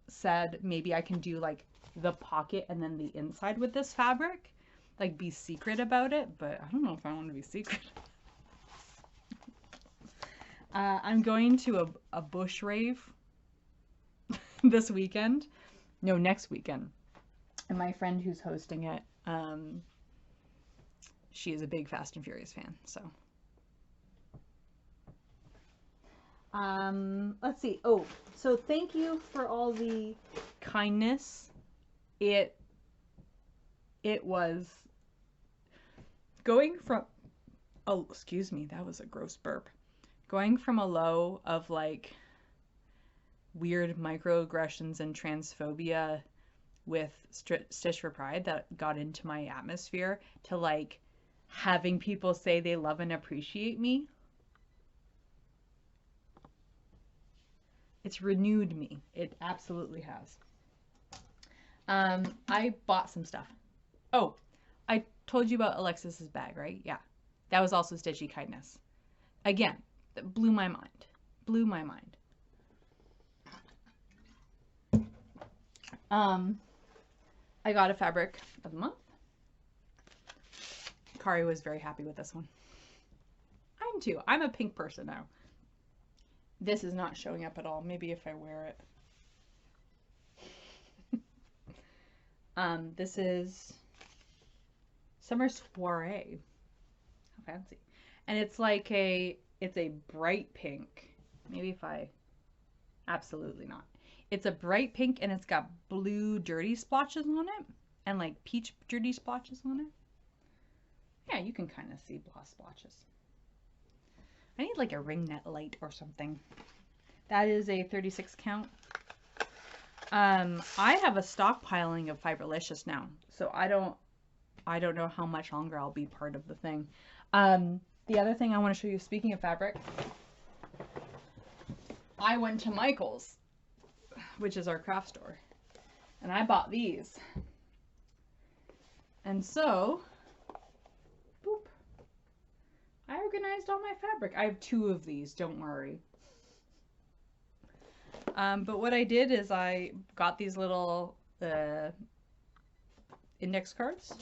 said maybe I can do like the pocket and then the inside with this fabric, like be secret about it, but I don't know if I want to be secret. I'm going to a bush rave this weekend. No, next weekend. And my friend who's hosting it, she is a big Fast and Furious fan, so. Let's see. Oh, so thank you for all the kindness. It was going from, oh, excuse me, that was a gross burp. Going from a low of like weird microaggressions and transphobia with Stitch for Pride that got into my atmosphere to like having people say they love and appreciate me. It's renewed me. It absolutely has. I bought some stuff. Oh, I told you about Alexis's bag, right? Yeah. That was also Stitchy kindness. Again, that blew my mind. Blew my mind. I got a fabric of the month. Kari was very happy with this one. I'm too. I'm a pink person now. This is not showing up at all. Maybe if I wear it. This is Summer Soiree. How fancy. And it's like it's a bright pink. Maybe if I, absolutely not. It's a bright pink and it's got blue dirty splotches on it and like peach dirty splotches on it. Yeah, you can kind of see gloss splotches. I need like a ring net light or something. That is a 36 count. I have a stockpiling of Fiberlicious now, so I don't know how much longer I'll be part of the thing. The other thing I want to show you, speaking of fabric, I went to Michael's, which is our craft store, and I bought these. And so, boop, I organized all my fabric. I have 2 of these, don't worry. But what I did is I got these little, index cards,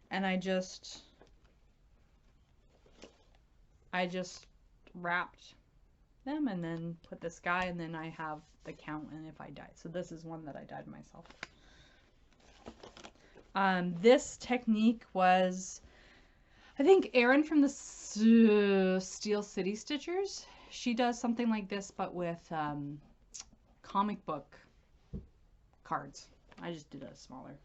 and I just wrapped them and then put this guy, and then I have the count and if I die. So this is one that I dyed myself. This technique was, I think, Erin from the Steel City Stitchers. She does something like this, but with comic book cards. I just did it smaller.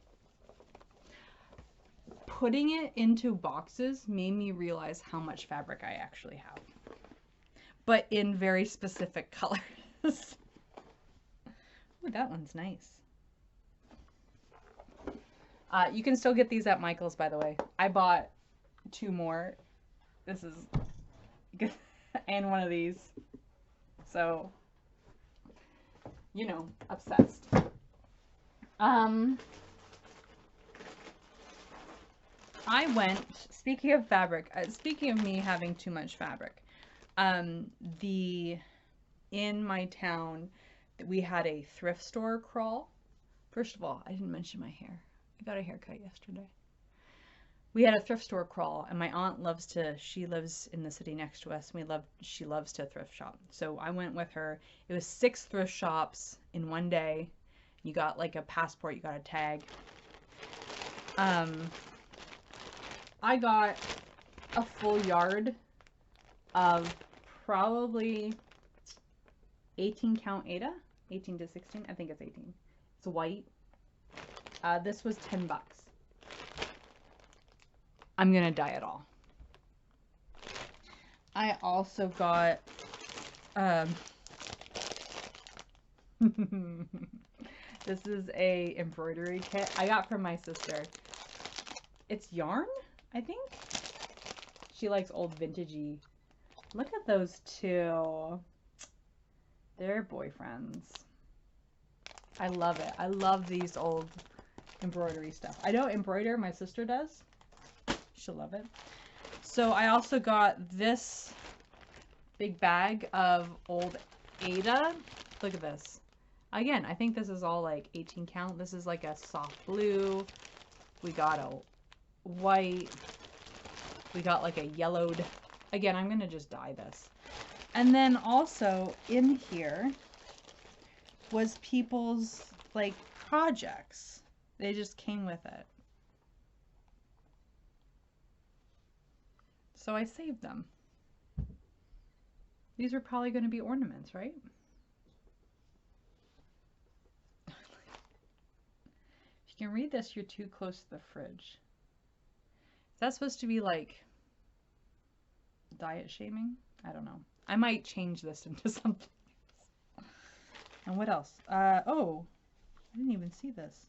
Putting it into boxes made me realize how much fabric I actually have, but in very specific colors. Ooh, that one's nice. You can still get these at Michael's, by the way. I bought 2 more. This is good. And one of these. So, you know, obsessed. I went, speaking of fabric, speaking of me having too much fabric, in my town, we had a thrift store crawl. First of all, I didn't mention my hair. I got a haircut yesterday. We had a thrift store crawl, and my aunt she lives in the city next to us, and she loves to thrift shop. So I went with her. It was 6 thrift shops in one day. You got like a passport, you got a tag. I got a full yard of probably 18 count Aida, 18 to 16, I think it's 18. It's white. This was 10 bucks. I'm gonna dye it all. I also got this is a embroidery kit I got from my sister. It's yarn, I think. She likes old vintagey. Look at those two. They're boyfriends. I love it. I love these old embroidery stuff. I don't embroider, my sister does. She'll love it. So I also got this big bag of old Aida. Look at this. Again, I think this is all like 18 count. This is like a soft blue. We got a white. We got like a yellowed. Again, I'm going to just dye this. And then also in here was people's like projects. They just came with it. So I saved them. These are probably going to be ornaments, right? If you can read this, you're too close to the fridge. Is that supposed to be like diet shaming? I don't know. I might change this into something else. And what else? Oh, I didn't even see this.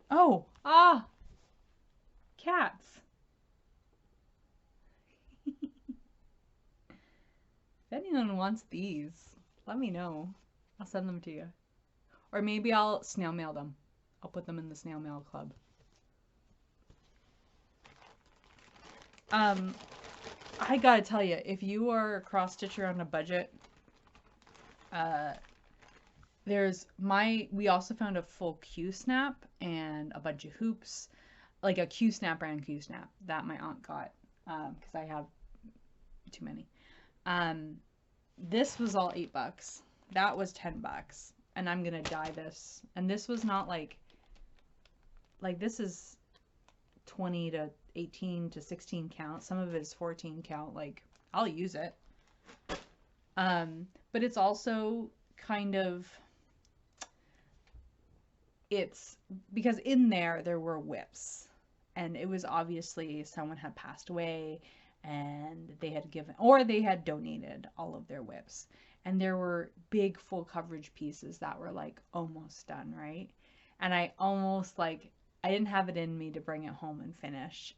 Oh, cats. If anyone wants these, let me know. I'll send them to you. Or maybe I'll snail mail them. I'll put them in the snail mail club. I gotta tell you, if you are a cross stitcher on a budget, we also found a full Q-snap and a bunch of hoops, like a Q-snap brand Q-snap that my aunt got, because I have too many. This was all 8 bucks. That was 10 bucks. And I'm gonna dye this. And this was not like this is 20 to 18 to 16 count. Some of it is 14 count. Like, I'll use it. But it's also kind of, it's because in there were whips, and it was obviously someone had passed away and they had given, or they had donated all of their whips. And there were big full coverage pieces that were like almost done, right? And I almost I didn't have it in me to bring it home and finish.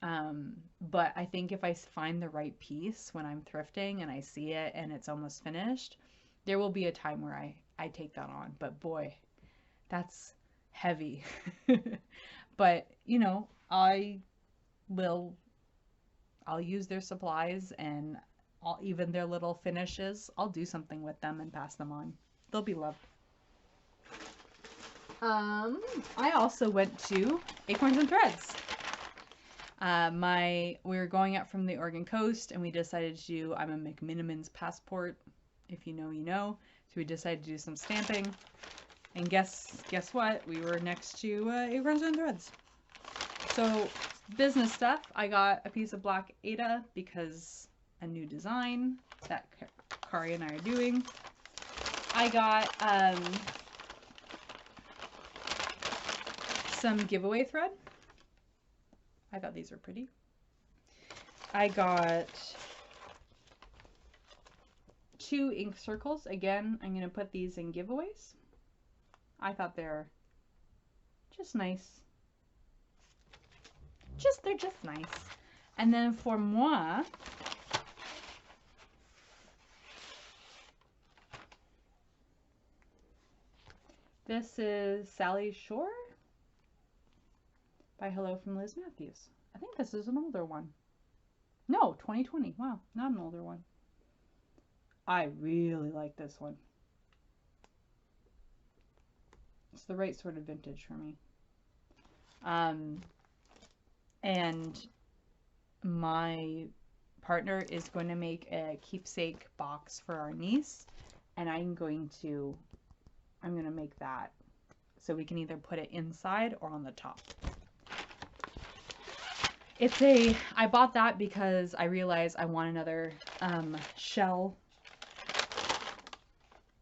But I think if I find the right piece when I'm thrifting and I see it and it's almost finished, there will be a time where I take that on. But boy, that's heavy. But, you know, I'll use their supplies and even their little finishes. I'll do something with them and pass them on. They'll be loved. I also went to Acorns and Threads. We were going out from the Oregon coast, and we decided to do, I'm a McMiniman's passport. If you know, you know. So we decided to do some stamping. And guess what? We were next to Acorns and Threads. So business stuff. I got a piece of black Ada because a new design that Kari and I are doing. I got some giveaway thread. I thought these were pretty. I got 2 ink circles. Again, I'm going to put these in giveaways. I thought they're just nice. They're just nice. And then for moi, this is Sally Shore by Hello from Liz Matthews. I think this is an older one. No, 2020. Wow, not an older one. I really like this one. It's the right sort of vintage for me. And my partner is going to make a keepsake box for our niece, and I'm going to make that so we can either put it inside or on the top. I bought that because I realized I want another shell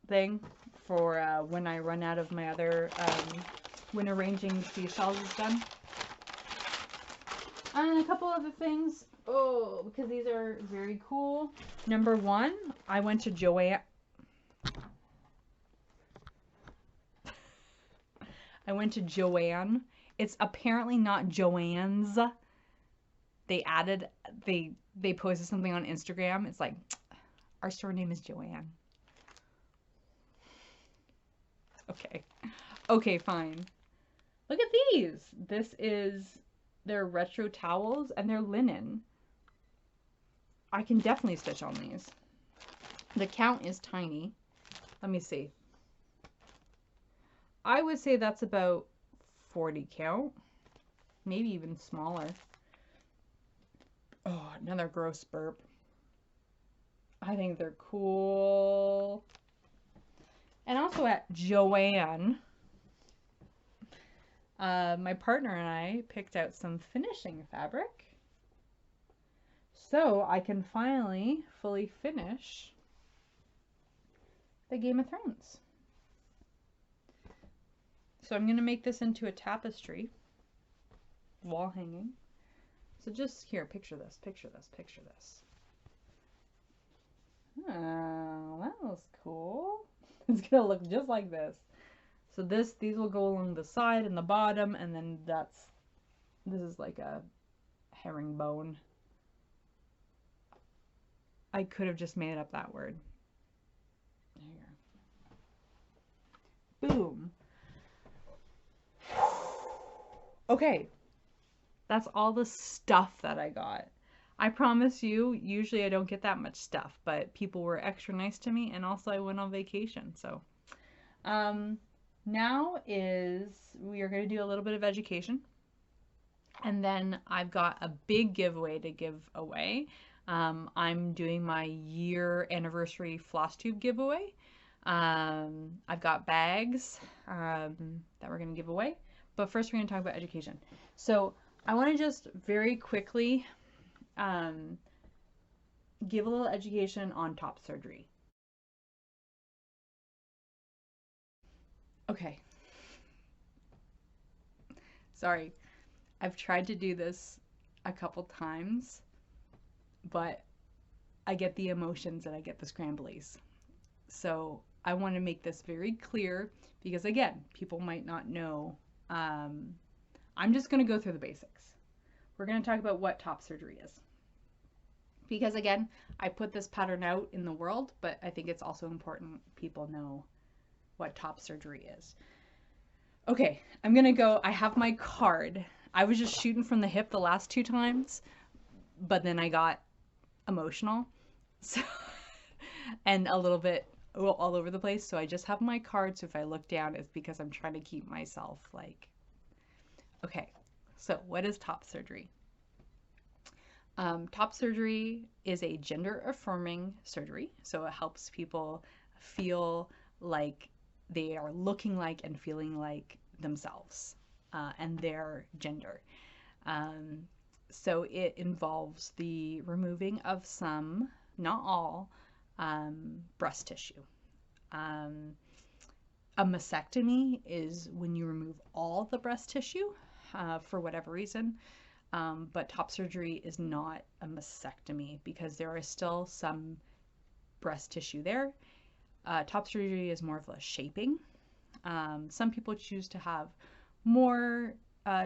thing for when I run out of my other when arranging seashells is done. And a couple other things. Oh, because these are very cool. Number 1, I went to Joanne. It's apparently not Joanne's. They posted something on Instagram. It's like, our store name is Joanne. Okay, fine. Look at these. They're retro towels, and they're linen. I can definitely stitch on these. The count is tiny. Let me see. I would say that's about 40 count. Maybe even smaller. Oh, another gross burp. I think they're cool. And also at Joanne, my partner and I picked out some finishing fabric so I can finally fully finish the Game of Thrones. So I'm going to make this into a tapestry, wall hanging. So just here, picture this. Oh, that was cool. It's going to look just like this. So these will go along the side and the bottom, and then this is like a herringbone. I could have just made up that word. There you go. Boom. Okay. That's all the stuff that I got. I promise you, usually I don't get that much stuff, but people were extra nice to me, and also I went on vacation, so. Now we are going to do a little bit of education, and then I've got a big giveaway to give away. I'm doing my year anniversary Flosstube giveaway. I've got bags that we're going to give away, but first we're going to talk about education. So I want to just very quickly give a little education on top surgery. Okay. Sorry. I've tried to do this a couple times, but I get the emotions and I get the scramblies. So I want to make this very clear because, again, people might not know. I'm just going to go through the basics. We're going to talk about what top surgery is. Because, again, I put this pattern out in the world, but I think it's also important people know what top surgery is. Okay, I'm going to go. I have my card. I was just shooting from the hip the last 2 times, but then I got emotional. So, and a little bit all over the place. So I just have my card. So if I look down, it's because I'm trying to keep myself like, okay. So what is top surgery? Top surgery is a gender affirming surgery. So it helps people feel like they are looking like and feeling like themselves and their gender. So it involves the removing of some, not all, breast tissue. A mastectomy is when you remove all the breast tissue for whatever reason. But top surgery is not a mastectomy because there is still some breast tissue there. Top surgery is more of a shaping. Some people choose to have more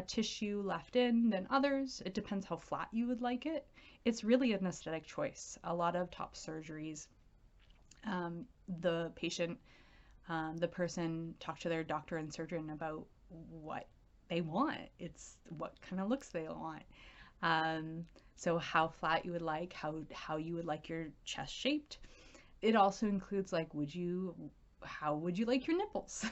tissue left in than others. It depends how flat you would like it. It's really an aesthetic choice. A lot of top surgeries, the patient, the person talk to their doctor and surgeon about what they want. It's what kind of looks they want. So how flat you would like, how you would like your chest shaped. It also includes like, how would you like your nipples?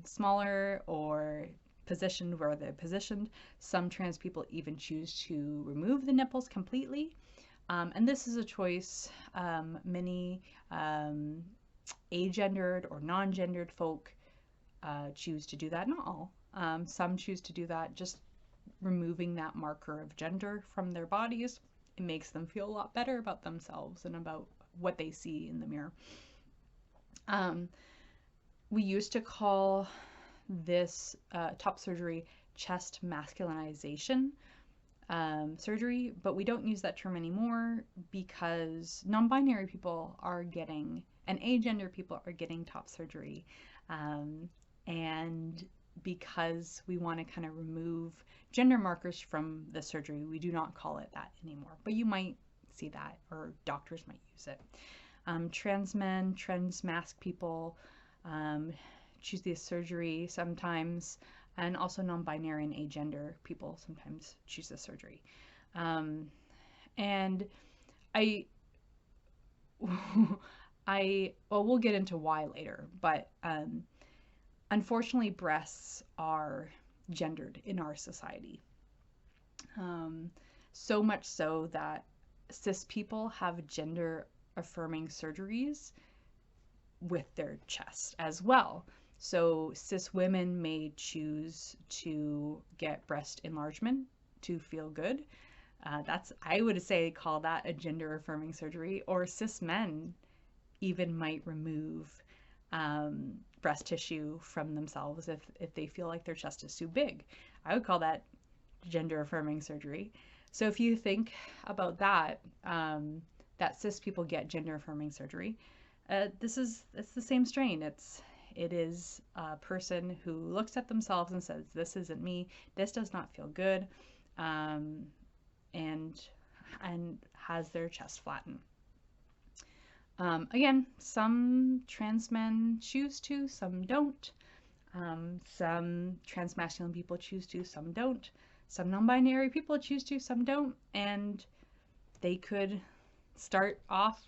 Smaller or positioned where they're positioned. Some trans people even choose to remove the nipples completely. And this is a choice many agendered or non-gendered folk choose to do that. Not all. Some choose to do that, just removing that marker of gender from their bodies. It makes them feel a lot better about themselves and about what they see in the mirror. We used to call this top surgery chest masculinization surgery, but we don't use that term anymore because non-binary people are getting, and agender people are getting top surgery. And because we want to kind of remove gender markers from the surgery, we do not call it that anymore. But you might see that, or doctors might use it. Trans men, trans masc people choose this surgery sometimes, and also non-binary and agender people sometimes choose this surgery. And well, we'll get into why later, but unfortunately, breasts are gendered in our society. So much so that cis people have gender affirming surgeries with their chest as well. So cis women may choose to get breast enlargement to feel good. I would say call that a gender affirming surgery. Or cis men even might remove breast tissue from themselves if they feel like their chest is too big. I would call that gender affirming surgery. So if you think about that, that cis people get gender affirming surgery, it's the same strain. It is a person who looks at themselves and says, this isn't me, this does not feel good, and has their chest flattened. Again, some trans men choose to, some don't. Some trans masculine people choose to, some don't. Some non-binary people choose to, some don't. And they could start off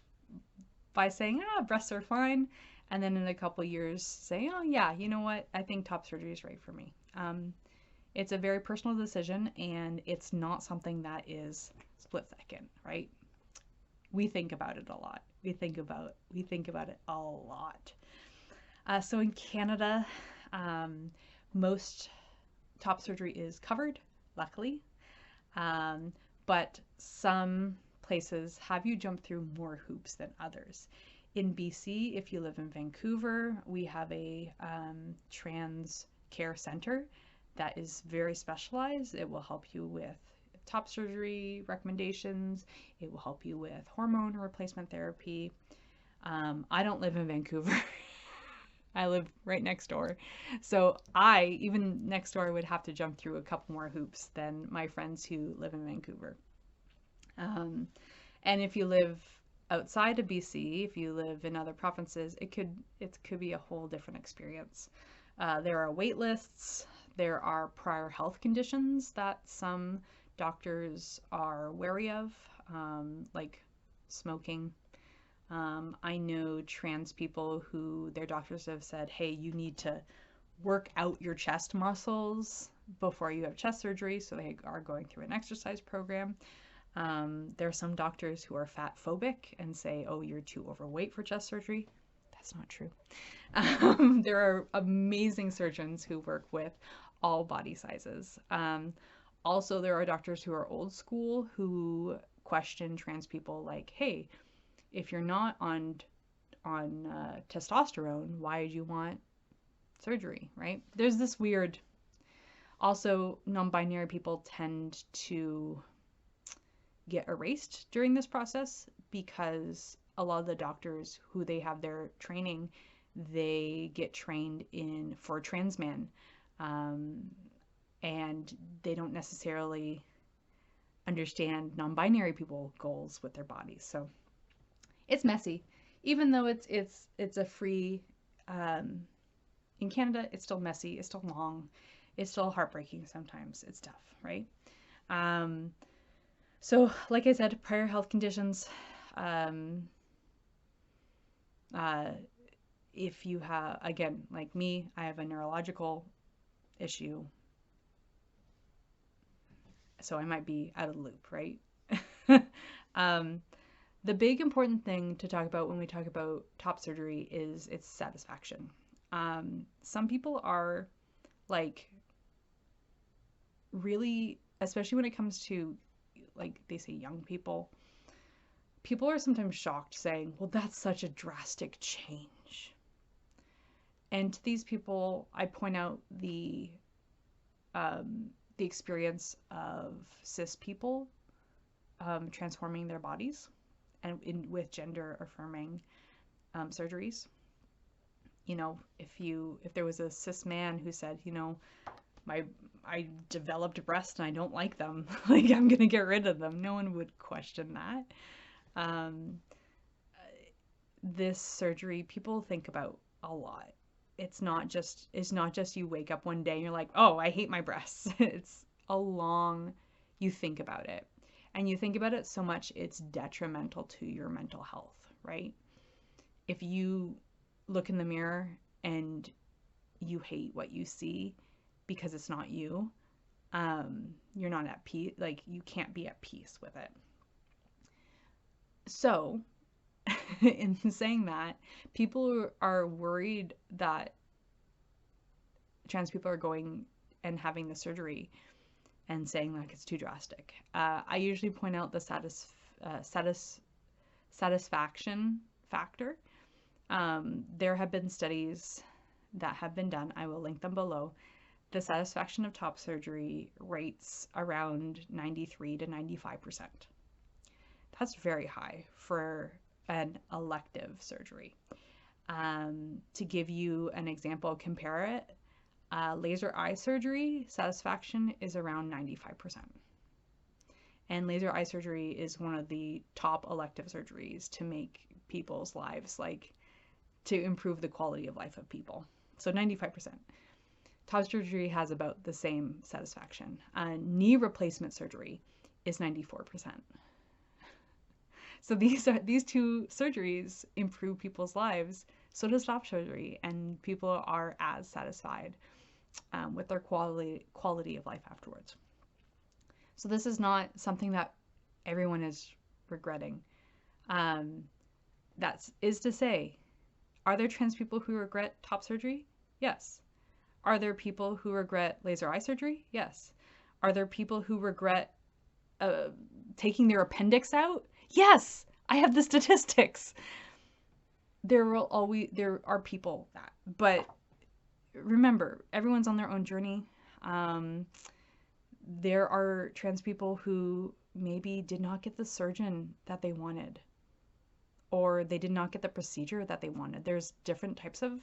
by saying, breasts are fine. And then in a couple years say, oh yeah, you know what? I think top surgery is right for me. It's a very personal decision, and it's not something that is split second, right? We think about it a lot. We think about it a lot. So in Canada, most top surgery is covered, luckily. But some places have you jump through more hoops than others. In BC, if you live in Vancouver, we have a trans care center that is very specialized. It will help you with top surgery recommendations. It will help you with hormone replacement therapy. I don't live in Vancouver. I live right next door. So even next door, would have to jump through a couple more hoops than my friends who live in Vancouver. And if you live outside of BC, if you live in other provinces, it could be a whole different experience. There are wait lists. There are prior health conditions that some doctors are wary of, like smoking, I know trans people who their doctors have said, hey, you need to work out your chest muscles before you have chest surgery, so they are going through an exercise program. There are some doctors who are fat phobic and say, oh, you're too overweight for chest surgery. That's not true. There are amazing surgeons who work with all body sizes. Also, there are doctors who are old school who question trans people like, hey, if you're not on testosterone, why did you want surgery, right? There's this weird, also non-binary people tend to get erased during this process because a lot of the doctors who they have their training, they get trained in for trans men, and they don't necessarily understand non-binary people goals with their bodies. So it's messy, even though it's a free, in Canada, it's still messy, it's still long, it's still heartbreaking sometimes, it's tough, right? So like I said, prior health conditions, if you have, again, like me, I have a neurological issue, so I might be out of the loop, right? The big important thing to talk about when we talk about top surgery is its satisfaction. Some people are like really, especially when it comes to, like, they say young people, people are sometimes shocked saying, well, that's such a drastic change. And to these people, I point out the experience of cis people transforming their bodies and with gender affirming surgeries. You know, if there was a cis man who said, you know, I developed breasts and I don't like them, like I'm gonna get rid of them, no one would question that. This surgery people think about a lot. It's not just you wake up one day and you're like, oh, I hate my breasts. It's a long, you think about it. And you think about it so much it's detrimental to your mental health, right? If you look in the mirror and you hate what you see because it's not you, you're not at peace, like you can't be at peace with it. So in saying that, people are worried that trans people are going and having the surgery and saying like it's too drastic. I usually point out the satisfaction factor. There have been studies that have been done. I will link them below. The satisfaction of top surgery rates around 93 to 95%. That's very high for an elective surgery. To give you an example, compare it, laser eye surgery satisfaction is around 95%. And laser eye surgery is one of the top elective surgeries to make people's lives, like, to improve the quality of life of people. So 95%. Top surgery has about the same satisfaction. Knee replacement surgery is 94%. So these two surgeries improve people's lives. So does top surgery, and people are as satisfied with their quality of life afterwards. So this is not something that everyone is regretting. That is to say, are there trans people who regret top surgery? Yes. Are there people who regret laser eye surgery? Yes. Are there people who regret taking their appendix out? Yes, I have the statistics. There are people that, but remember, everyone's on their own journey. There are trans people who maybe did not get the surgeon that they wanted, or they did not get the procedure that they wanted. There's different types of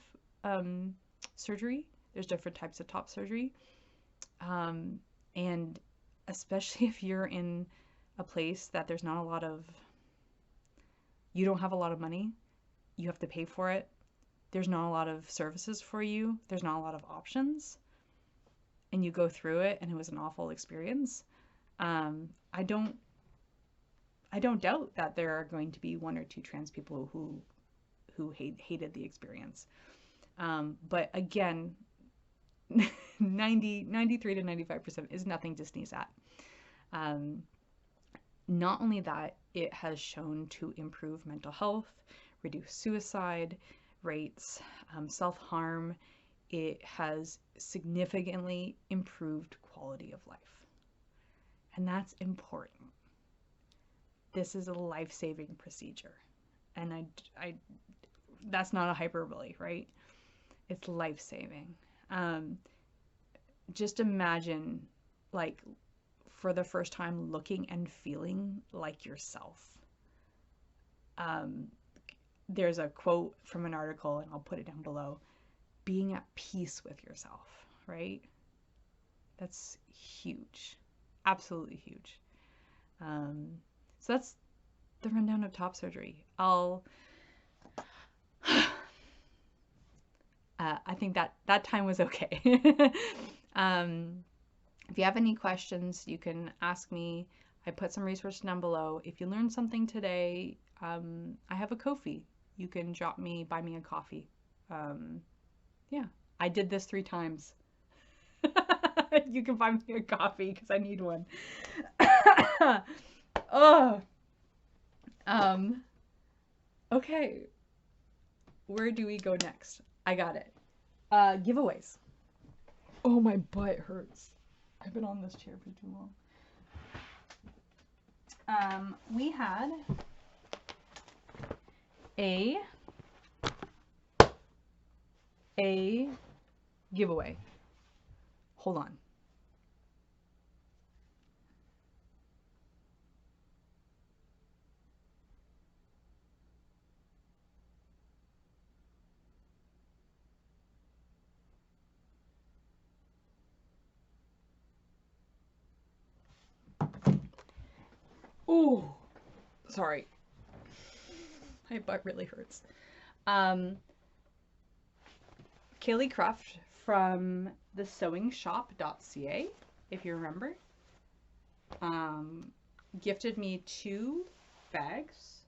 surgery. There's different types of top surgery. And especially if you're in a place that there's not a lot of, you don't have a lot of money, you have to pay for it, there's not a lot of services for you, there's not a lot of options, and you go through it and it was an awful experience, I don't I don't doubt that there are going to be 1 or 2 trans people who hated the experience. But again, 93 to 95% is nothing to sneeze at. Not only that, it has shown to improve mental health, reduce suicide rates, self-harm. It has significantly improved quality of life. And that's important. This is a life-saving procedure. And that's not a hyperbole, right? It's life-saving. Just imagine, like, for the first time looking and feeling like yourself. There's a quote from an article, and I'll put it down below. Being at peace with yourself, right? That's huge. Absolutely huge. So that's the rundown of top surgery. I think that time was okay. If you have any questions, you can ask me. I put some resources down below. If you learned something today, I have a Ko-fi. You can buy me a coffee. Yeah, I did this 3 times. You can buy me a coffee because I need one. Oh. Okay. Where do we go next? I got it. Giveaways. Oh, my butt hurts. I've been on this chair for too long. We had a giveaway. Hold on. Oh, sorry. My butt really hurts. Kaylee Cruft from the sewingshop.ca, if you remember, gifted me 2 bags,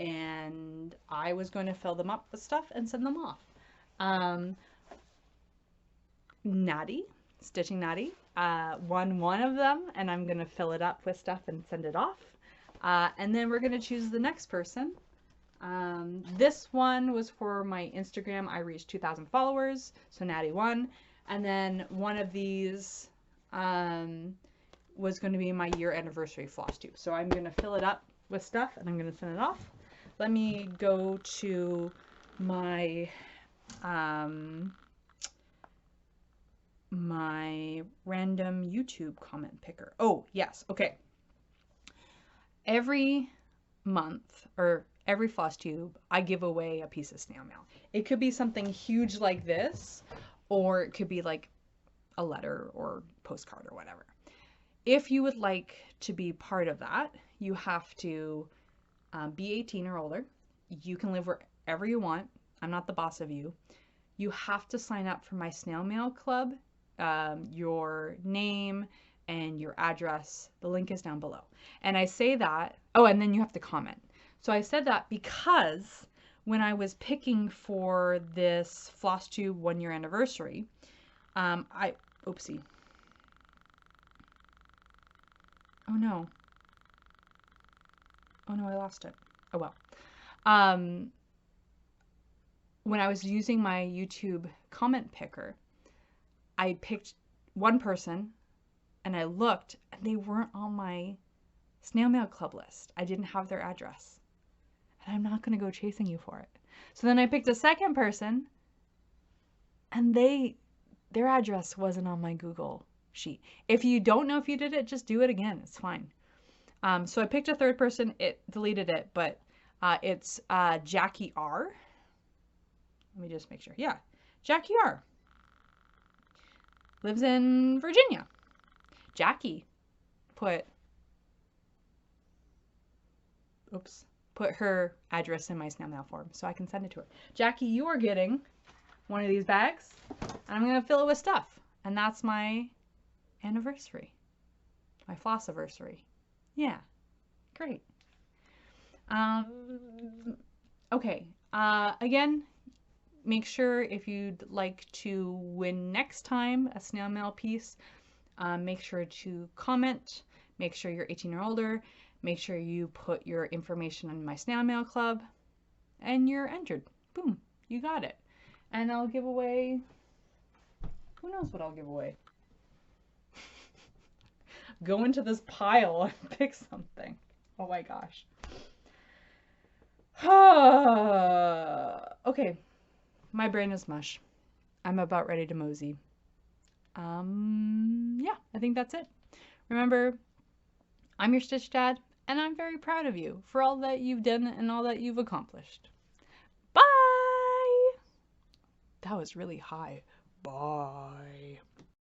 and I was going to fill them up with stuff and send them off. Natty, Stitching Natty, won one of them, and I'm going to fill it up with stuff and send it off. And then we're going to choose the next person. This one was for my Instagram. I reached 2,000 followers, so Natty won. And then one of these was going to be my year anniversary Flosstube. So I'm going to fill it up with stuff and I'm going to send it off. Let me go to my my random YouTube comment picker. Oh, yes. Okay. Every month or every Flosstube, I give away a piece of snail mail. It could be something huge like this, or it could be like a letter or postcard or whatever. If you would like to be part of that, you have to be 18 or older. You can live wherever you want. I'm not the boss of you. You have to sign up for my snail mail club. Your name and your address, the link is down below. And I say that, oh, and then you have to comment. So I said that because when I was picking for this Flosstube 1-year anniversary, oopsie. Oh no. Oh no, I lost it. Oh well. When I was using my YouTube comment picker, I picked one person and I looked and they weren't on my snail mail club list. I didn't have their address. And I'm not going to go chasing you for it. So then I picked a second person and their address wasn't on my Google sheet. If you don't know if you did it, just do it again. It's fine. So I picked a third person. It deleted it, but it's Jackie R. Let me just make sure. Yeah, Jackie R. Lives in Virginia. Jackie put her address in my snail mail form so I can send it to her. Jackie, you are getting one of these bags, and I'm going to fill it with stuff. And that's my anniversary. My Flossiversary. Yeah, great. Okay. Again, make sure if you'd like to win next time a snail mail piece, make sure to comment, make sure you're 18 or older, make sure you put your information on my snail mail club, and you're entered. Boom, you got it. And I'll give away, who knows what I'll give away. Go into this pile and pick something. Oh my gosh. Okay, my brain is mush. I'm about ready to mosey. Yeah, I think that's it. Remember, I'm your Stitch Dad, and I'm very proud of you for all that you've done and all that you've accomplished. Bye! That was really high. Bye.